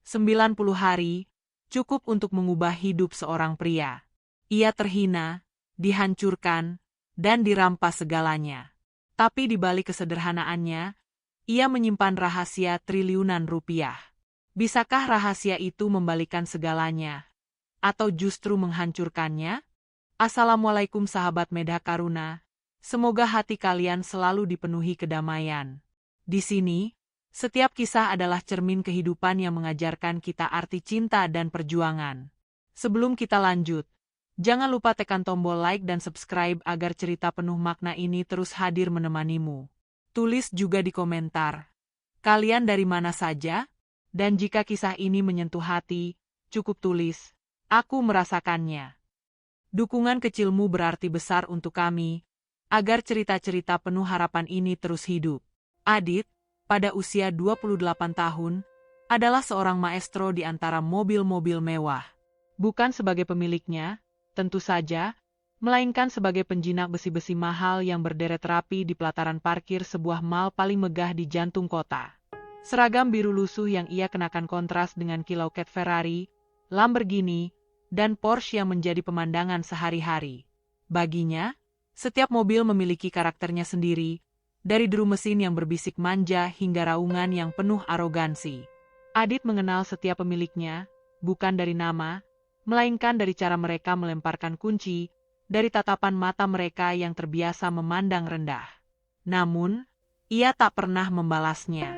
90 hari, cukup untuk mengubah hidup seorang pria. Ia terhina, dihancurkan, dan dirampas segalanya. Tapi di balik kesederhanaannya, ia menyimpan rahasia triliunan rupiah. Bisakah rahasia itu membalikan segalanya? Atau justru menghancurkannya? Assalamualaikum sahabat Medha Karuna. Semoga hati kalian selalu dipenuhi kedamaian. Di sini, setiap kisah adalah cermin kehidupan yang mengajarkan kita arti cinta dan perjuangan. Sebelum kita lanjut, jangan lupa tekan tombol like dan subscribe agar cerita penuh makna ini terus hadir menemanimu. Tulis juga di komentar, kalian dari mana saja? Dan jika kisah ini menyentuh hati, cukup tulis, aku merasakannya. Dukungan kecilmu berarti besar untuk kami, agar cerita-cerita penuh harapan ini terus hidup. Adit, pada usia 28 tahun, adalah seorang maestro di antara mobil-mobil mewah. Bukan sebagai pemiliknya, tentu saja, melainkan sebagai penjinak besi-besi mahal yang berderet rapi di pelataran parkir sebuah mall paling megah di jantung kota. Seragam biru lusuh yang ia kenakan kontras dengan kiloket Ferrari, Lamborghini, dan Porsche yang menjadi pemandangan sehari-hari. Baginya, setiap mobil memiliki karakternya sendiri, dari deru mesin yang berbisik manja hingga raungan yang penuh arogansi. Adit mengenal setiap pemiliknya, bukan dari nama, melainkan dari cara mereka melemparkan kunci, dari tatapan mata mereka yang terbiasa memandang rendah. Namun, ia tak pernah membalasnya.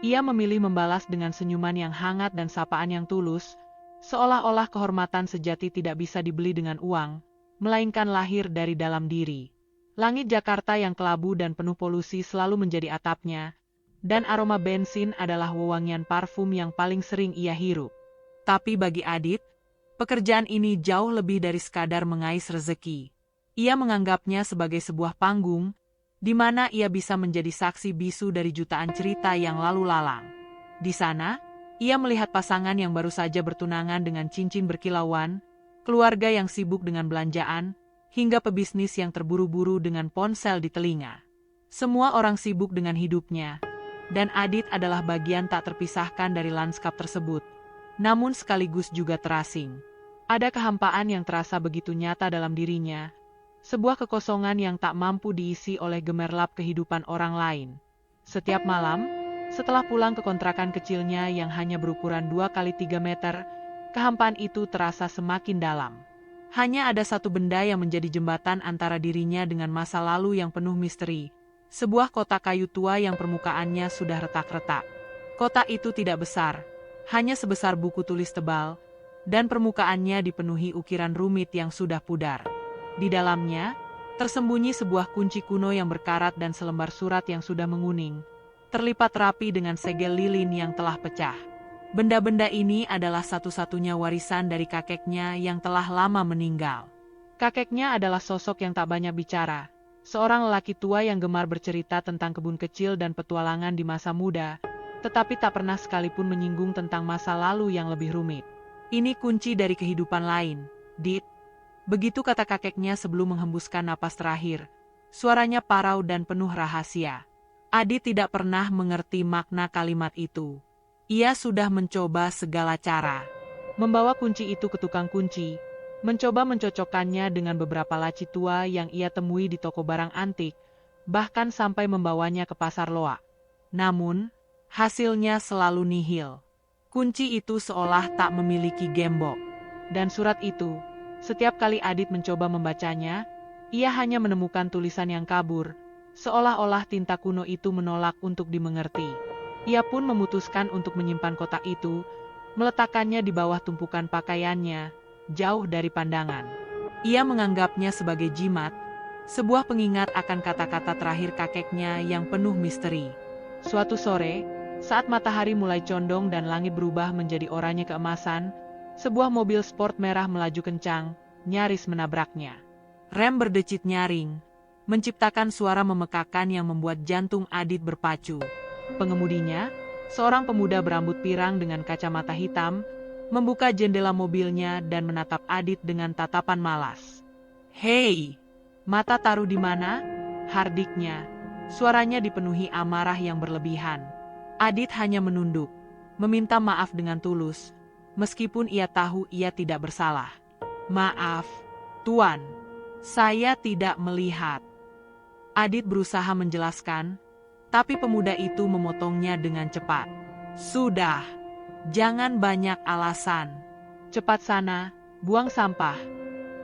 Ia memilih membalas dengan senyuman yang hangat dan sapaan yang tulus, seolah-olah kehormatan sejati tidak bisa dibeli dengan uang, melainkan lahir dari dalam diri. Langit Jakarta yang kelabu dan penuh polusi selalu menjadi atapnya, dan aroma bensin adalah wewangian parfum yang paling sering ia hirup. Tapi bagi Adit, pekerjaan ini jauh lebih dari sekadar mengais rezeki. Ia menganggapnya sebagai sebuah panggung, di mana ia bisa menjadi saksi bisu dari jutaan cerita yang lalu lalang. Di sana, ia melihat pasangan yang baru saja bertunangan dengan cincin berkilauan, keluarga yang sibuk dengan belanjaan, hingga pebisnis yang terburu-buru dengan ponsel di telinga. Semua orang sibuk dengan hidupnya, dan Adit adalah bagian tak terpisahkan dari lanskap tersebut, namun sekaligus juga terasing. Ada kehampaan yang terasa begitu nyata dalam dirinya, sebuah kekosongan yang tak mampu diisi oleh gemerlap kehidupan orang lain. Setiap malam, setelah pulang ke kontrakan kecilnya yang hanya berukuran 2x3 meter, kehampaan itu terasa semakin dalam. Hanya ada satu benda yang menjadi jembatan antara dirinya dengan masa lalu yang penuh misteri. Sebuah kotak kayu tua yang permukaannya sudah retak-retak. Kotak itu tidak besar, hanya sebesar buku tulis tebal, dan permukaannya dipenuhi ukiran rumit yang sudah pudar. Di dalamnya, tersembunyi sebuah kunci kuno yang berkarat dan selembar surat yang sudah menguning, terlipat rapi dengan segel lilin yang telah pecah. Benda-benda ini adalah satu-satunya warisan dari kakeknya yang telah lama meninggal. Kakeknya adalah sosok yang tak banyak bicara, seorang lelaki tua yang gemar bercerita tentang kebun kecil dan petualangan di masa muda, tetapi tak pernah sekalipun menyinggung tentang masa lalu yang lebih rumit. Ini kunci dari kehidupan lain, Dit. Begitu kata kakeknya sebelum menghembuskan napas terakhir. Suaranya parau dan penuh rahasia. Adit tidak pernah mengerti makna kalimat itu. Ia sudah mencoba segala cara. Membawa kunci itu ke tukang kunci, mencoba mencocokkannya dengan beberapa laci tua yang ia temui di toko barang antik, bahkan sampai membawanya ke pasar loak. Namun, hasilnya selalu nihil. Kunci itu seolah tak memiliki gembok. Dan surat itu, setiap kali Adit mencoba membacanya, ia hanya menemukan tulisan yang kabur, seolah-olah tinta kuno itu menolak untuk dimengerti. Ia pun memutuskan untuk menyimpan kotak itu, meletakkannya di bawah tumpukan pakaiannya, jauh dari pandangan. Ia menganggapnya sebagai jimat, sebuah pengingat akan kata-kata terakhir kakeknya yang penuh misteri. Suatu sore, saat matahari mulai condong dan langit berubah menjadi oranye keemasan, sebuah mobil sport merah melaju kencang, nyaris menabraknya. Rem berdecit nyaring, menciptakan suara memekakan yang membuat jantung Adit berpacu. Pengemudinya, seorang pemuda berambut pirang dengan kacamata hitam, membuka jendela mobilnya dan menatap Adit dengan tatapan malas. "Hei, mata taruh di mana?" hardiknya. Suaranya dipenuhi amarah yang berlebihan. Adit hanya menunduk. meminta maaf dengan tulus, meskipun ia tahu ia tidak bersalah. "Maaf, Tuan, saya tidak melihat." Adit berusaha menjelaskan, tapi pemuda itu memotongnya dengan cepat. "Sudah, jangan banyak alasan. Cepat sana, buang sampah,"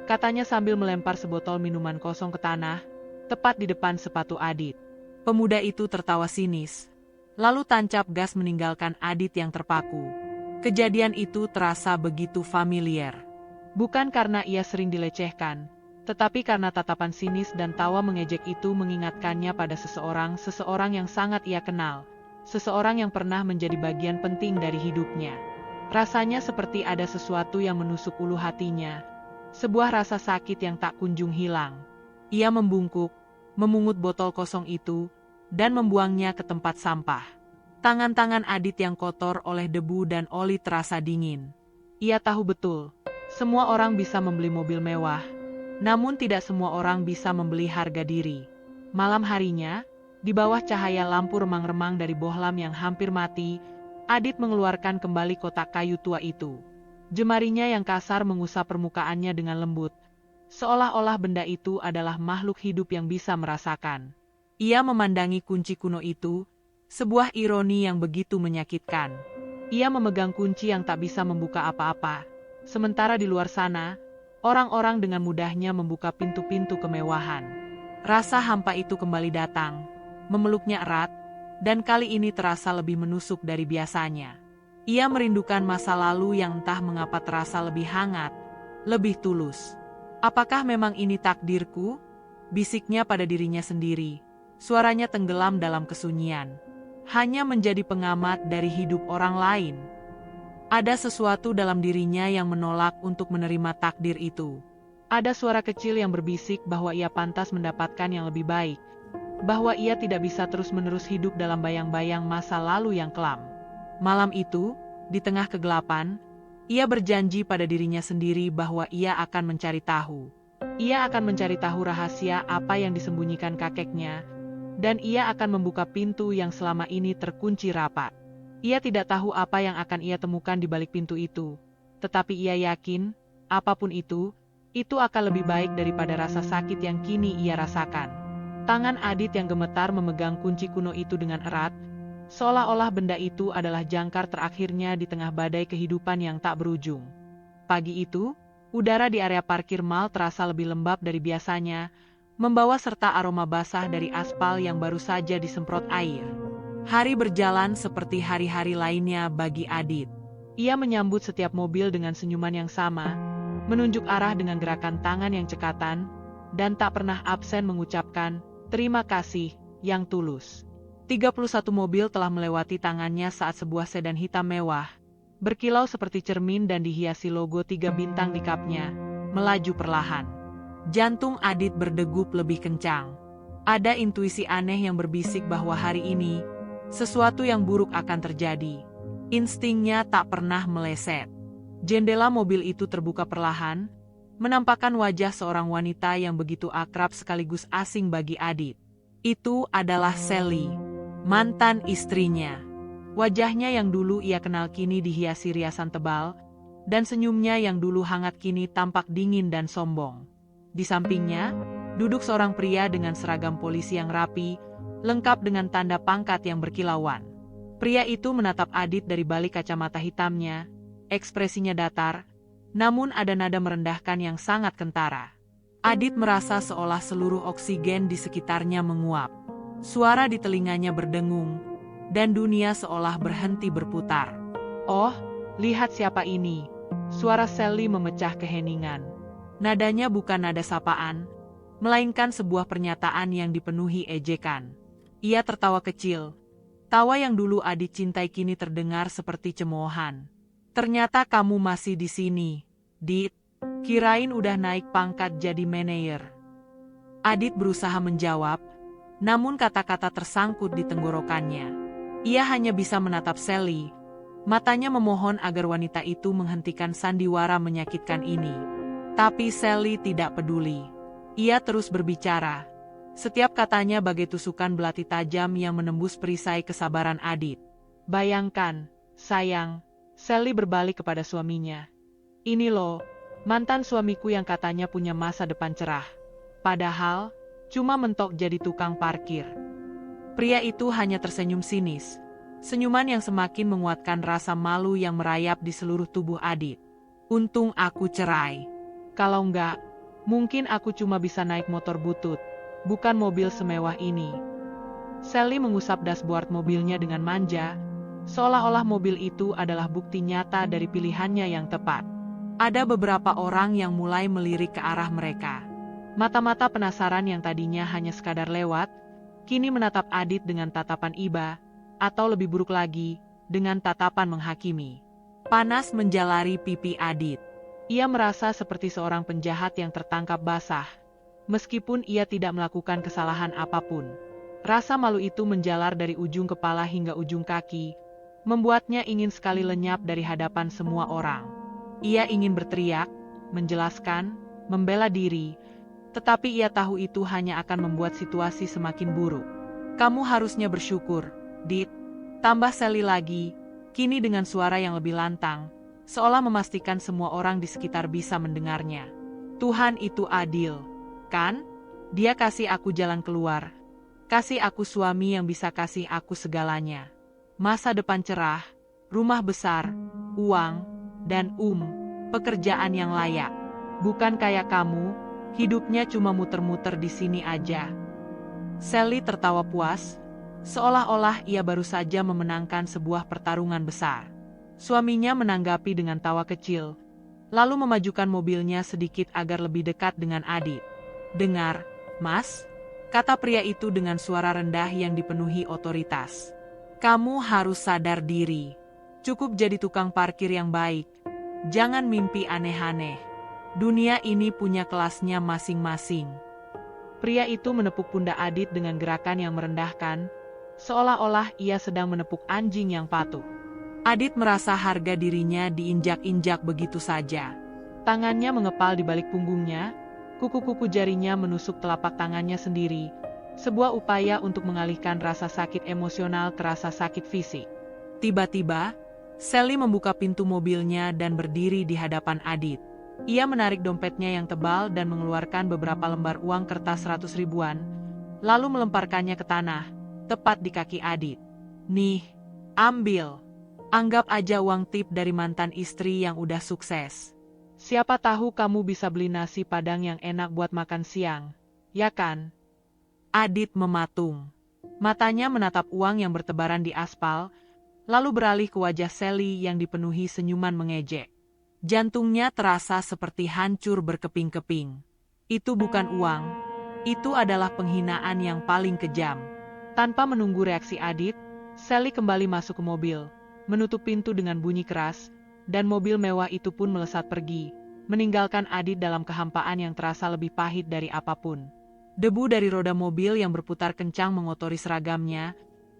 katanya sambil melempar sebotol minuman kosong ke tanah, tepat di depan sepatu Adit. Pemuda itu tertawa sinis, lalu tancap gas meninggalkan Adit yang terpaku. Kejadian itu terasa begitu familiar. Bukan karena ia sering dilecehkan, tetapi karena tatapan sinis dan tawa mengejek itu mengingatkannya pada seseorang yang sangat ia kenal, seseorang yang pernah menjadi bagian penting dari hidupnya. Rasanya seperti ada sesuatu yang menusuk ulu hatinya, sebuah rasa sakit yang tak kunjung hilang. Ia membungkuk, memungut botol kosong itu, dan membuangnya ke tempat sampah. Tangan-tangan Adit yang kotor oleh debu dan oli terasa dingin. Ia tahu betul, semua orang bisa membeli mobil mewah, namun tidak semua orang bisa membeli harga diri. Malam harinya, di bawah cahaya lampu remang-remang dari bohlam yang hampir mati, Adit mengeluarkan kembali kotak kayu tua itu. Jemarinya yang kasar mengusap permukaannya dengan lembut, seolah-olah benda itu adalah makhluk hidup yang bisa merasakan. Ia memandangi kunci kuno itu, sebuah ironi yang begitu menyakitkan. Ia memegang kunci yang tak bisa membuka apa-apa, sementara di luar sana, orang-orang dengan mudahnya membuka pintu-pintu kemewahan. Rasa hampa itu kembali datang, memeluknya erat, dan kali ini terasa lebih menusuk dari biasanya. Ia merindukan masa lalu yang entah mengapa terasa lebih hangat, lebih tulus. "Apakah memang ini takdirku?" bisiknya pada dirinya sendiri. Suaranya tenggelam dalam kesunyian. Hanya menjadi pengamat dari hidup orang lain. Ada sesuatu dalam dirinya yang menolak untuk menerima takdir itu. Ada suara kecil yang berbisik bahwa ia pantas mendapatkan yang lebih baik, bahwa ia tidak bisa terus-menerus hidup dalam bayang-bayang masa lalu yang kelam. Malam itu, di tengah kegelapan, ia berjanji pada dirinya sendiri bahwa ia akan mencari tahu. Ia akan mencari tahu rahasia apa yang disembunyikan kakeknya, dan ia akan membuka pintu yang selama ini terkunci rapat. Ia tidak tahu apa yang akan ia temukan di balik pintu itu, tetapi ia yakin, apapun itu akan lebih baik daripada rasa sakit yang kini ia rasakan. Tangan Adit yang gemetar memegang kunci kuno itu dengan erat, seolah-olah benda itu adalah jangkar terakhirnya di tengah badai kehidupan yang tak berujung. Pagi itu, udara di area parkir mal terasa lebih lembab dari biasanya, membawa serta aroma basah dari aspal yang baru saja disemprot air. Hari berjalan seperti hari-hari lainnya bagi Adit. Ia menyambut setiap mobil dengan senyuman yang sama, menunjuk arah dengan gerakan tangan yang cekatan, dan tak pernah absen mengucapkan, "Terima kasih," yang tulus. 31 mobil telah melewati tangannya saat sebuah sedan hitam mewah, berkilau seperti cermin dan dihiasi logo 3 bintang di kapnya, melaju perlahan. Jantung Adit berdegup lebih kencang. Ada intuisi aneh yang berbisik bahwa hari ini, sesuatu yang buruk akan terjadi. Instingnya tak pernah meleset. Jendela mobil itu terbuka perlahan, menampakkan wajah seorang wanita yang begitu akrab sekaligus asing bagi Adit. Itu adalah Sally, mantan istrinya. Wajahnya yang dulu ia kenal kini dihiasi riasan tebal, dan senyumnya yang dulu hangat kini tampak dingin dan sombong. Di sampingnya, duduk seorang pria dengan seragam polisi yang rapi, lengkap dengan tanda pangkat yang berkilauan. Pria itu menatap Adit dari balik kacamata hitamnya, ekspresinya datar, namun ada nada merendahkan yang sangat kentara. Adit merasa seolah seluruh oksigen di sekitarnya menguap. Suara di telinganya berdengung, dan dunia seolah berhenti berputar. "Oh, lihat siapa ini!" Suara Sally memecah keheningan. Nadanya bukan nada sapaan, melainkan sebuah pernyataan yang dipenuhi ejekan. Ia tertawa kecil. Tawa yang dulu Adit cintai kini terdengar seperti cemoohan. "Ternyata kamu masih di sini, Dit. Kirain udah naik pangkat jadi manajer." Adit berusaha menjawab, namun kata-kata tersangkut di tenggorokannya. Ia hanya bisa menatap Sally. Matanya memohon agar wanita itu menghentikan sandiwara menyakitkan ini. Tapi Sally tidak peduli. Ia terus berbicara. Setiap katanya bagai tusukan belati tajam yang menembus perisai kesabaran Adit. "Bayangkan, Sayang, Sally berbalik kepada suaminya. Ini loh, mantan suamiku yang katanya punya masa depan cerah. Padahal, cuma mentok jadi tukang parkir. Pria itu hanya tersenyum sinis. Senyuman yang semakin menguatkan rasa malu yang merayap di seluruh tubuh Adit. Untung aku cerai. Kalau enggak, mungkin aku cuma bisa naik motor butut, bukan mobil semewah ini. Sally mengusap dashboard mobilnya dengan manja, seolah-olah mobil itu adalah bukti nyata dari pilihannya yang tepat. Ada beberapa orang yang mulai melirik ke arah mereka. Mata-mata penasaran yang tadinya hanya sekadar lewat, kini menatap Adit dengan tatapan iba, atau lebih buruk lagi, dengan tatapan menghakimi. Panas menjalari pipi Adit. Ia merasa seperti seorang penjahat yang tertangkap basah. Meskipun ia tidak melakukan kesalahan apapun. Rasa malu itu menjalar dari ujung kepala hingga ujung kaki, membuatnya ingin sekali lenyap dari hadapan semua orang. Ia ingin berteriak, menjelaskan, membela diri, tetapi ia tahu itu hanya akan membuat situasi semakin buruk. Kamu harusnya bersyukur, Dit. Tambah Sally lagi, kini dengan suara yang lebih lantang, seolah memastikan semua orang di sekitar bisa mendengarnya. Tuhan itu adil, kan? Dia kasih aku jalan keluar. Kasih aku suami yang bisa kasih aku segalanya. Masa depan cerah, rumah besar, uang, dan pekerjaan yang layak. Bukan kayak kamu, hidupnya cuma muter-muter di sini aja. Sally tertawa puas, seolah-olah ia baru saja memenangkan sebuah pertarungan besar. Suaminya menanggapi dengan tawa kecil, lalu memajukan mobilnya sedikit agar lebih dekat dengan Adit. Dengar, Mas, kata pria itu dengan suara rendah yang dipenuhi otoritas. Kamu harus sadar diri. Cukup jadi tukang parkir yang baik. Jangan mimpi aneh-aneh. Dunia ini punya kelasnya masing-masing. Pria itu menepuk pundak Adit dengan gerakan yang merendahkan, seolah-olah ia sedang menepuk anjing yang patuh. Adit merasa harga dirinya diinjak-injak begitu saja. Tangannya mengepal di balik punggungnya, kuku-kuku jarinya menusuk telapak tangannya sendiri, sebuah upaya untuk mengalihkan rasa sakit emosional ke rasa sakit fisik. Tiba-tiba, Sally membuka pintu mobilnya dan berdiri di hadapan Adit. Ia menarik dompetnya yang tebal dan mengeluarkan beberapa lembar uang kertas 100 ribuan, lalu melemparkannya ke tanah, tepat di kaki Adit. Nih, ambil. Anggap aja uang tip dari mantan istri yang udah sukses. Siapa tahu kamu bisa beli nasi padang yang enak buat makan siang, ya kan? Adit mematung. Matanya menatap uang yang bertebaran di aspal, lalu beralih ke wajah Sally yang dipenuhi senyuman mengejek. Jantungnya terasa seperti hancur berkeping-keping. Itu bukan uang, itu adalah penghinaan yang paling kejam. Tanpa menunggu reaksi Adit, Sally kembali masuk ke mobil, menutup pintu dengan bunyi keras, dan mobil mewah itu pun melesat pergi, meninggalkan Adit dalam kehampaan yang terasa lebih pahit dari apapun. Debu dari roda mobil yang berputar kencang mengotori seragamnya,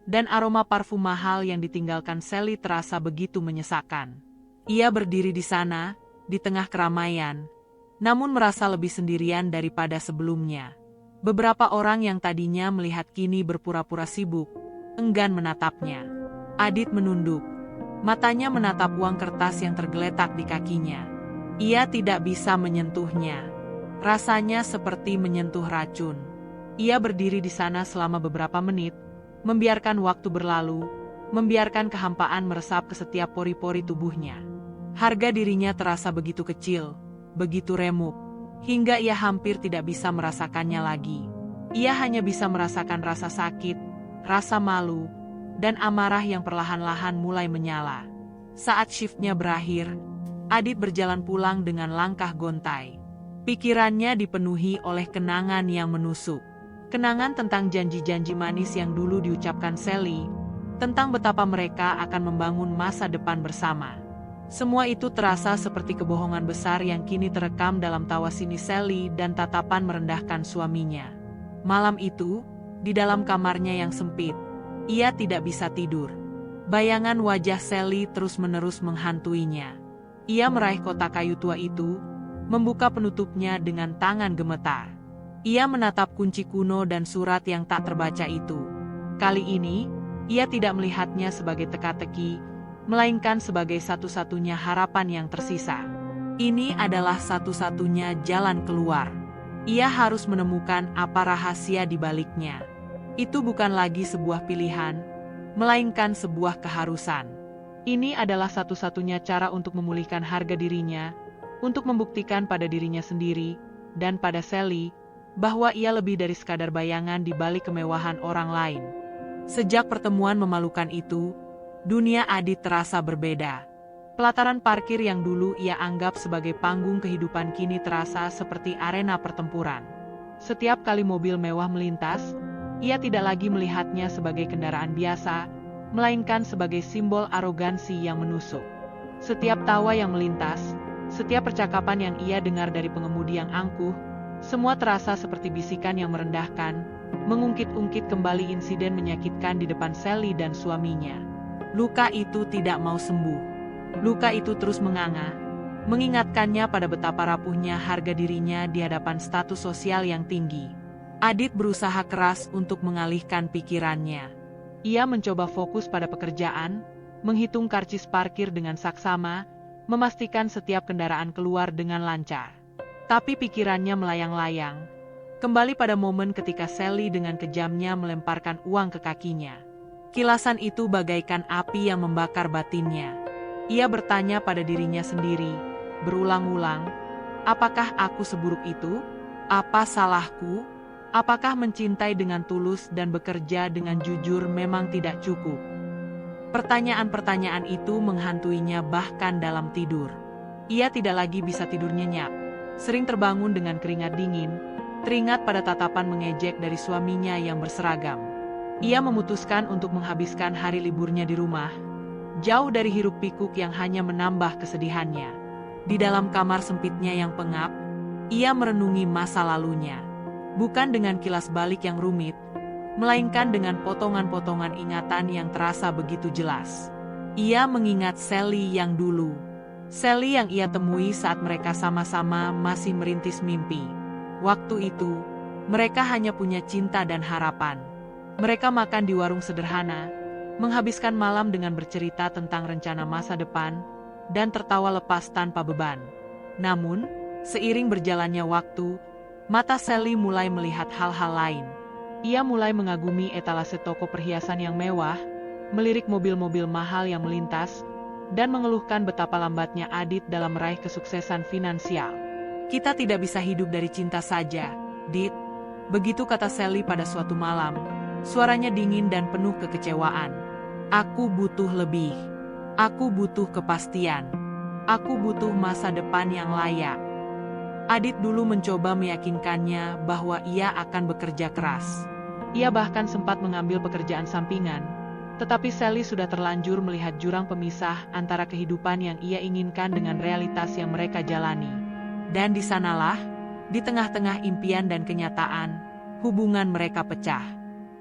dan aroma parfum mahal yang ditinggalkan Sally terasa begitu menyesakkan. Ia berdiri di sana, di tengah keramaian, namun merasa lebih sendirian daripada sebelumnya. Beberapa orang yang tadinya melihat kini berpura-pura sibuk, enggan menatapnya. Adit menunduk. Matanya menatap uang kertas yang tergeletak di kakinya. Ia tidak bisa menyentuhnya. Rasanya seperti menyentuh racun. Ia berdiri di sana selama beberapa menit, membiarkan waktu berlalu, membiarkan kehampaan meresap ke setiap pori-pori tubuhnya. Harga dirinya terasa begitu kecil, begitu remuk, hingga ia hampir tidak bisa merasakannya lagi. Ia hanya bisa merasakan rasa sakit, rasa malu, dan amarah yang perlahan-lahan mulai menyala. Saat shiftnya berakhir, Adit berjalan pulang dengan langkah gontai. Pikirannya dipenuhi oleh kenangan yang menusuk. Kenangan tentang janji-janji manis yang dulu diucapkan Sally, tentang betapa mereka akan membangun masa depan bersama. Semua itu terasa seperti kebohongan besar yang kini terekam dalam tawa sinis Sally dan tatapan merendahkan suaminya. Malam itu, di dalam kamarnya yang sempit, ia tidak bisa tidur. Bayangan wajah Sally terus-menerus menghantuinya. Ia meraih kotak kayu tua itu, membuka penutupnya dengan tangan gemetar. Ia menatap kunci kuno dan surat yang tak terbaca itu. Kali ini, ia tidak melihatnya sebagai teka-teki, melainkan sebagai satu-satunya harapan yang tersisa. Ini adalah satu-satunya jalan keluar. Ia harus menemukan apa rahasia di baliknya. Itu bukan lagi sebuah pilihan, melainkan sebuah keharusan. Ini adalah satu-satunya cara untuk memulihkan harga dirinya, untuk membuktikan pada dirinya sendiri, dan pada Sally, bahwa ia lebih dari sekadar bayangan di balik kemewahan orang lain. Sejak pertemuan memalukan itu, dunia Adit terasa berbeda. Pelataran parkir yang dulu ia anggap sebagai panggung kehidupan kini terasa seperti arena pertempuran. Setiap kali mobil mewah melintas, ia tidak lagi melihatnya sebagai kendaraan biasa, melainkan sebagai simbol arogansi yang menusuk. Setiap tawa yang melintas, setiap percakapan yang ia dengar dari pengemudi yang angkuh, semua terasa seperti bisikan yang merendahkan, mengungkit-ungkit kembali insiden menyakitkan di depan Sally dan suaminya. Luka itu tidak mau sembuh. Luka itu terus menganga, mengingatkannya pada betapa rapuhnya harga dirinya di hadapan status sosial yang tinggi. Adit berusaha keras untuk mengalihkan pikirannya. Ia mencoba fokus pada pekerjaan, menghitung karcis parkir dengan saksama, memastikan setiap kendaraan keluar dengan lancar. Tapi pikirannya melayang-layang, kembali pada momen ketika Sally dengan kejamnya melemparkan uang ke kakinya. Kilasan itu bagaikan api yang membakar batinnya. Ia bertanya pada dirinya sendiri, berulang-ulang, apakah aku seburuk itu? Apa salahku? Apakah mencintai dengan tulus dan bekerja dengan jujur memang tidak cukup? Pertanyaan-pertanyaan itu menghantuinya bahkan dalam tidur. Ia tidak lagi bisa tidur nyenyak, sering terbangun dengan keringat dingin, teringat pada tatapan mengejek dari suaminya yang berseragam. Ia memutuskan untuk menghabiskan hari liburnya di rumah, jauh dari hiruk-pikuk yang hanya menambah kesedihannya. Di dalam kamar sempitnya yang pengap, ia merenungi masa lalunya. Bukan dengan kilas balik yang rumit, melainkan dengan potongan-potongan ingatan yang terasa begitu jelas. Ia mengingat Sally yang dulu. Sally yang ia temui saat mereka sama-sama masih merintis mimpi. Waktu itu, mereka hanya punya cinta dan harapan. Mereka makan di warung sederhana, menghabiskan malam dengan bercerita tentang rencana masa depan, dan tertawa lepas tanpa beban. Namun, seiring berjalannya waktu, mata Sally mulai melihat hal-hal lain. Ia mulai mengagumi etalase toko perhiasan yang mewah, melirik mobil-mobil mahal yang melintas, dan mengeluhkan betapa lambatnya Adit dalam meraih kesuksesan finansial. Kita tidak bisa hidup dari cinta saja, Dit. Begitu kata Sally pada suatu malam, suaranya dingin dan penuh kekecewaan. Aku butuh lebih. Aku butuh kepastian. Aku butuh masa depan yang layak. Adit dulu mencoba meyakinkannya bahwa ia akan bekerja keras. Ia bahkan sempat mengambil pekerjaan sampingan, tetapi Sally sudah terlanjur melihat jurang pemisah antara kehidupan yang ia inginkan dengan realitas yang mereka jalani. Dan di sanalah, di tengah-tengah impian dan kenyataan, hubungan mereka pecah.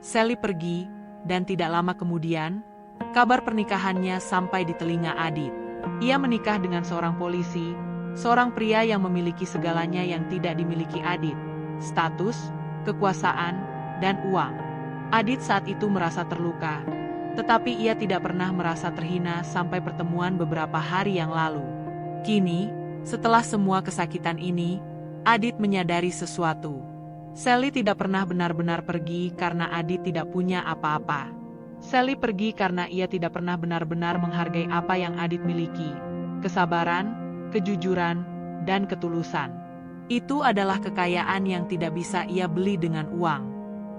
Sally pergi, dan tidak lama kemudian, kabar pernikahannya sampai di telinga Adit. Ia menikah dengan seorang polisi, seorang pria yang memiliki segalanya yang tidak dimiliki Adit, status, kekuasaan, dan uang. Adit saat itu merasa terluka, tetapi ia tidak pernah merasa terhina sampai pertemuan beberapa hari yang lalu. Kini, setelah semua kesakitan ini, Adit menyadari sesuatu. Sally tidak pernah benar-benar pergi karena Adit tidak punya apa-apa. Sally pergi karena ia tidak pernah benar-benar menghargai apa yang Adit miliki, kesabaran, kejujuran, dan ketulusan. Itu adalah kekayaan yang tidak bisa ia beli dengan uang.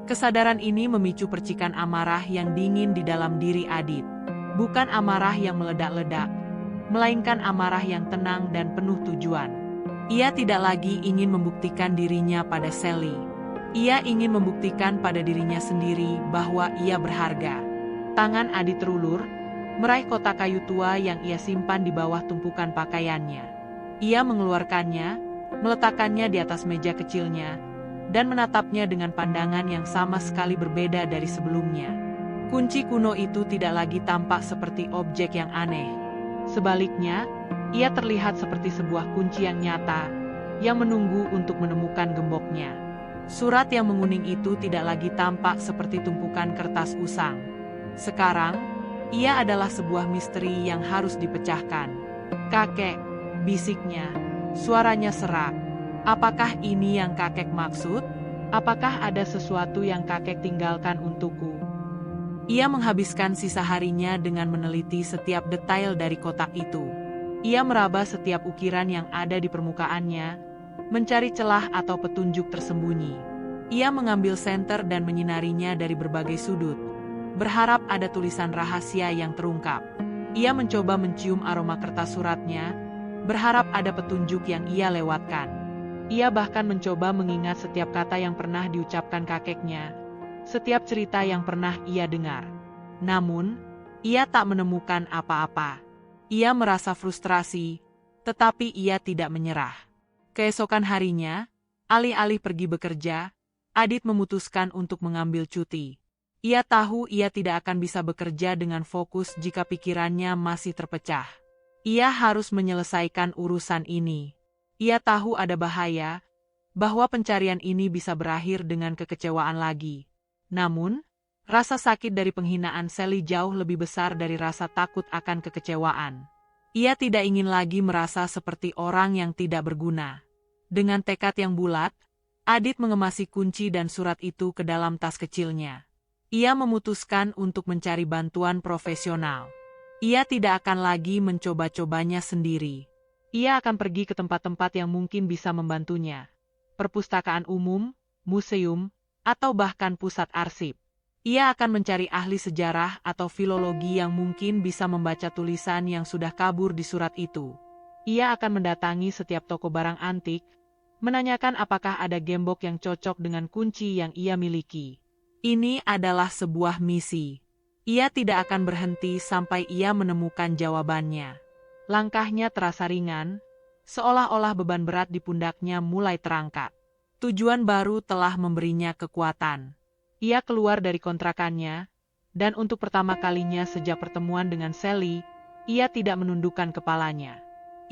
Kesadaran ini memicu percikan amarah yang dingin di dalam diri Adit. Bukan amarah yang meledak-ledak, melainkan amarah yang tenang dan penuh tujuan. Ia tidak lagi ingin membuktikan dirinya pada Sally. Ia ingin membuktikan pada dirinya sendiri bahwa ia berharga. Tangan Adit terulur, meraih kotak kayu tua yang ia simpan di bawah tumpukan pakaiannya. Ia mengeluarkannya, meletakkannya di atas meja kecilnya, dan menatapnya dengan pandangan yang sama sekali berbeda dari sebelumnya. Kunci kuno itu tidak lagi tampak seperti objek yang aneh. Sebaliknya, ia terlihat seperti sebuah kunci yang nyata, yang menunggu untuk menemukan gemboknya. Surat yang menguning itu tidak lagi tampak seperti tumpukan kertas usang. Sekarang, Ia adalah sebuah misteri yang harus dipecahkan. Kakek, bisiknya, suaranya serak. Apakah ini yang kakek maksud? Apakah ada sesuatu yang kakek tinggalkan untukku? Ia menghabiskan sisa harinya dengan meneliti setiap detail dari kotak itu. Ia meraba setiap ukiran yang ada di permukaannya, mencari celah atau petunjuk tersembunyi. Ia mengambil senter dan menyinarinya dari berbagai sudut, berharap ada tulisan rahasia yang terungkap. Ia mencoba mencium aroma kertas suratnya, berharap ada petunjuk yang ia lewatkan. Ia bahkan mencoba mengingat setiap kata yang pernah diucapkan kakeknya, setiap cerita yang pernah ia dengar. Namun, ia tak menemukan apa-apa. Ia merasa frustrasi, tetapi ia tidak menyerah. Keesokan harinya, alih-alih pergi bekerja, Adit memutuskan untuk mengambil cuti. Ia tahu ia tidak akan bisa bekerja dengan fokus jika pikirannya masih terpecah. Ia harus menyelesaikan urusan ini. Ia tahu ada bahaya, bahwa pencarian ini bisa berakhir dengan kekecewaan lagi. Namun, rasa sakit dari penghinaan Sally jauh lebih besar dari rasa takut akan kekecewaan. Ia tidak ingin lagi merasa seperti orang yang tidak berguna. Dengan tekad yang bulat, Adit mengemasi kunci dan surat itu ke dalam tas kecilnya. Ia memutuskan untuk mencari bantuan profesional. Ia tidak akan lagi mencoba-cobanya sendiri. Ia akan pergi ke tempat-tempat yang mungkin bisa membantunya. Perpustakaan umum, museum, atau bahkan pusat arsip. Ia akan mencari ahli sejarah atau filologi yang mungkin bisa membaca tulisan yang sudah kabur di surat itu. Ia akan mendatangi setiap toko barang antik, menanyakan apakah ada gembok yang cocok dengan kunci yang ia miliki. Ini adalah sebuah misi. Ia tidak akan berhenti sampai ia menemukan jawabannya. Langkahnya terasa ringan, seolah-olah beban berat di pundaknya mulai terangkat. Tujuan baru telah memberinya kekuatan. Ia keluar dari kontrakannya, dan untuk pertama kalinya sejak pertemuan dengan Sally, ia tidak menundukkan kepalanya.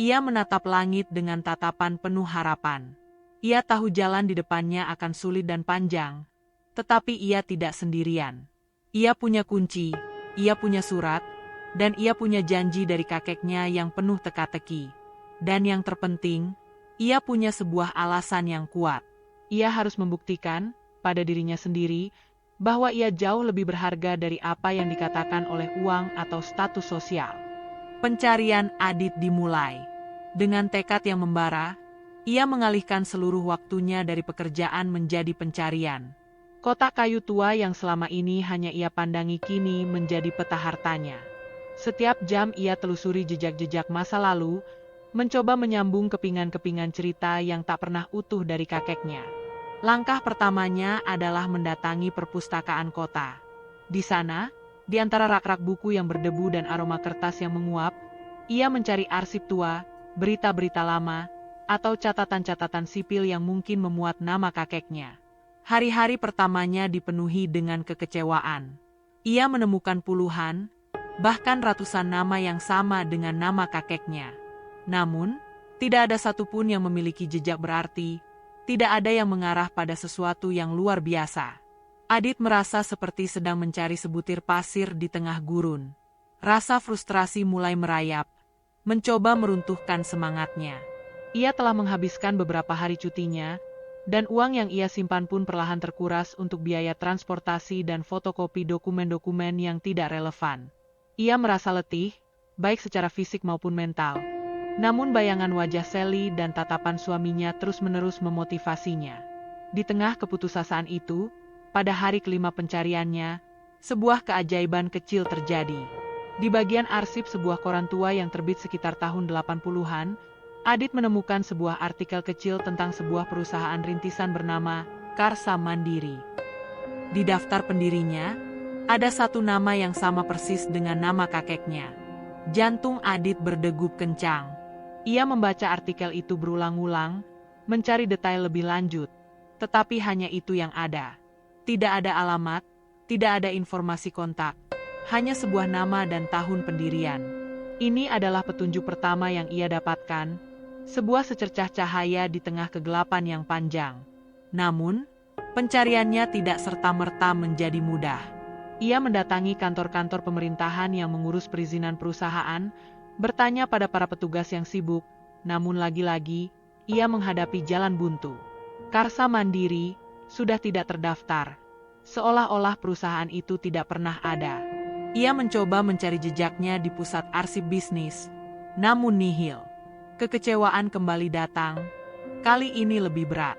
Ia menatap langit dengan tatapan penuh harapan. Ia tahu jalan di depannya akan sulit dan panjang, tetapi ia tidak sendirian. Ia punya kunci, ia punya surat, dan ia punya janji dari kakeknya yang penuh teka-teki. Dan yang terpenting, ia punya sebuah alasan yang kuat. Ia harus membuktikan pada dirinya sendiri bahwa ia jauh lebih berharga dari apa yang dikatakan oleh uang atau status sosial. Pencarian Adit dimulai. Dengan tekad yang membara, ia mengalihkan seluruh waktunya dari pekerjaan menjadi pencarian. Kotak kayu tua yang selama ini hanya ia pandangi kini menjadi peta hartanya. Setiap jam ia telusuri jejak-jejak masa lalu, mencoba menyambung kepingan-kepingan cerita yang tak pernah utuh dari kakeknya. Langkah pertamanya adalah mendatangi perpustakaan kota. Di sana, di antara rak-rak buku yang berdebu dan aroma kertas yang menguap, ia mencari arsip tua, berita-berita lama, atau catatan-catatan sipil yang mungkin memuat nama kakeknya. Hari-hari pertamanya dipenuhi dengan kekecewaan. Ia menemukan puluhan, bahkan ratusan nama yang sama dengan nama kakeknya. Namun, tidak ada satupun yang memiliki jejak berarti. Tidak ada yang mengarah pada sesuatu yang luar biasa. Adit merasa seperti sedang mencari sebutir pasir di tengah gurun. Rasa frustrasi mulai merayap, mencoba meruntuhkan semangatnya. Ia telah menghabiskan beberapa hari cutinya, dan uang yang ia simpan pun perlahan terkuras untuk biaya transportasi dan fotokopi dokumen-dokumen yang tidak relevan. Ia merasa letih, baik secara fisik maupun mental. Namun bayangan wajah Sally dan tatapan suaminya terus-menerus memotivasinya. Di tengah keputusasaan itu, pada hari kelima pencariannya, sebuah keajaiban kecil terjadi. Di bagian arsip sebuah koran tua yang terbit sekitar tahun 80-an, Adit menemukan sebuah artikel kecil tentang sebuah perusahaan rintisan bernama Karsa Mandiri. Di daftar pendirinya, ada satu nama yang sama persis dengan nama kakeknya. Jantung Adit berdegup kencang. Ia membaca artikel itu berulang-ulang, mencari detail lebih lanjut, tetapi hanya itu yang ada. Tidak ada alamat, tidak ada informasi kontak, hanya sebuah nama dan tahun pendirian. Ini adalah petunjuk pertama yang ia dapatkan, sebuah secercah cahaya di tengah kegelapan yang panjang. Namun, pencariannya tidak serta-merta menjadi mudah. Ia mendatangi kantor-kantor pemerintahan yang mengurus perizinan perusahaan, bertanya pada para petugas yang sibuk, namun lagi-lagi, ia menghadapi jalan buntu. Karsa Mandiri sudah tidak terdaftar, seolah-olah perusahaan itu tidak pernah ada. Ia mencoba mencari jejaknya di pusat arsip bisnis, namun nihil. Kekecewaan kembali datang, kali ini lebih berat.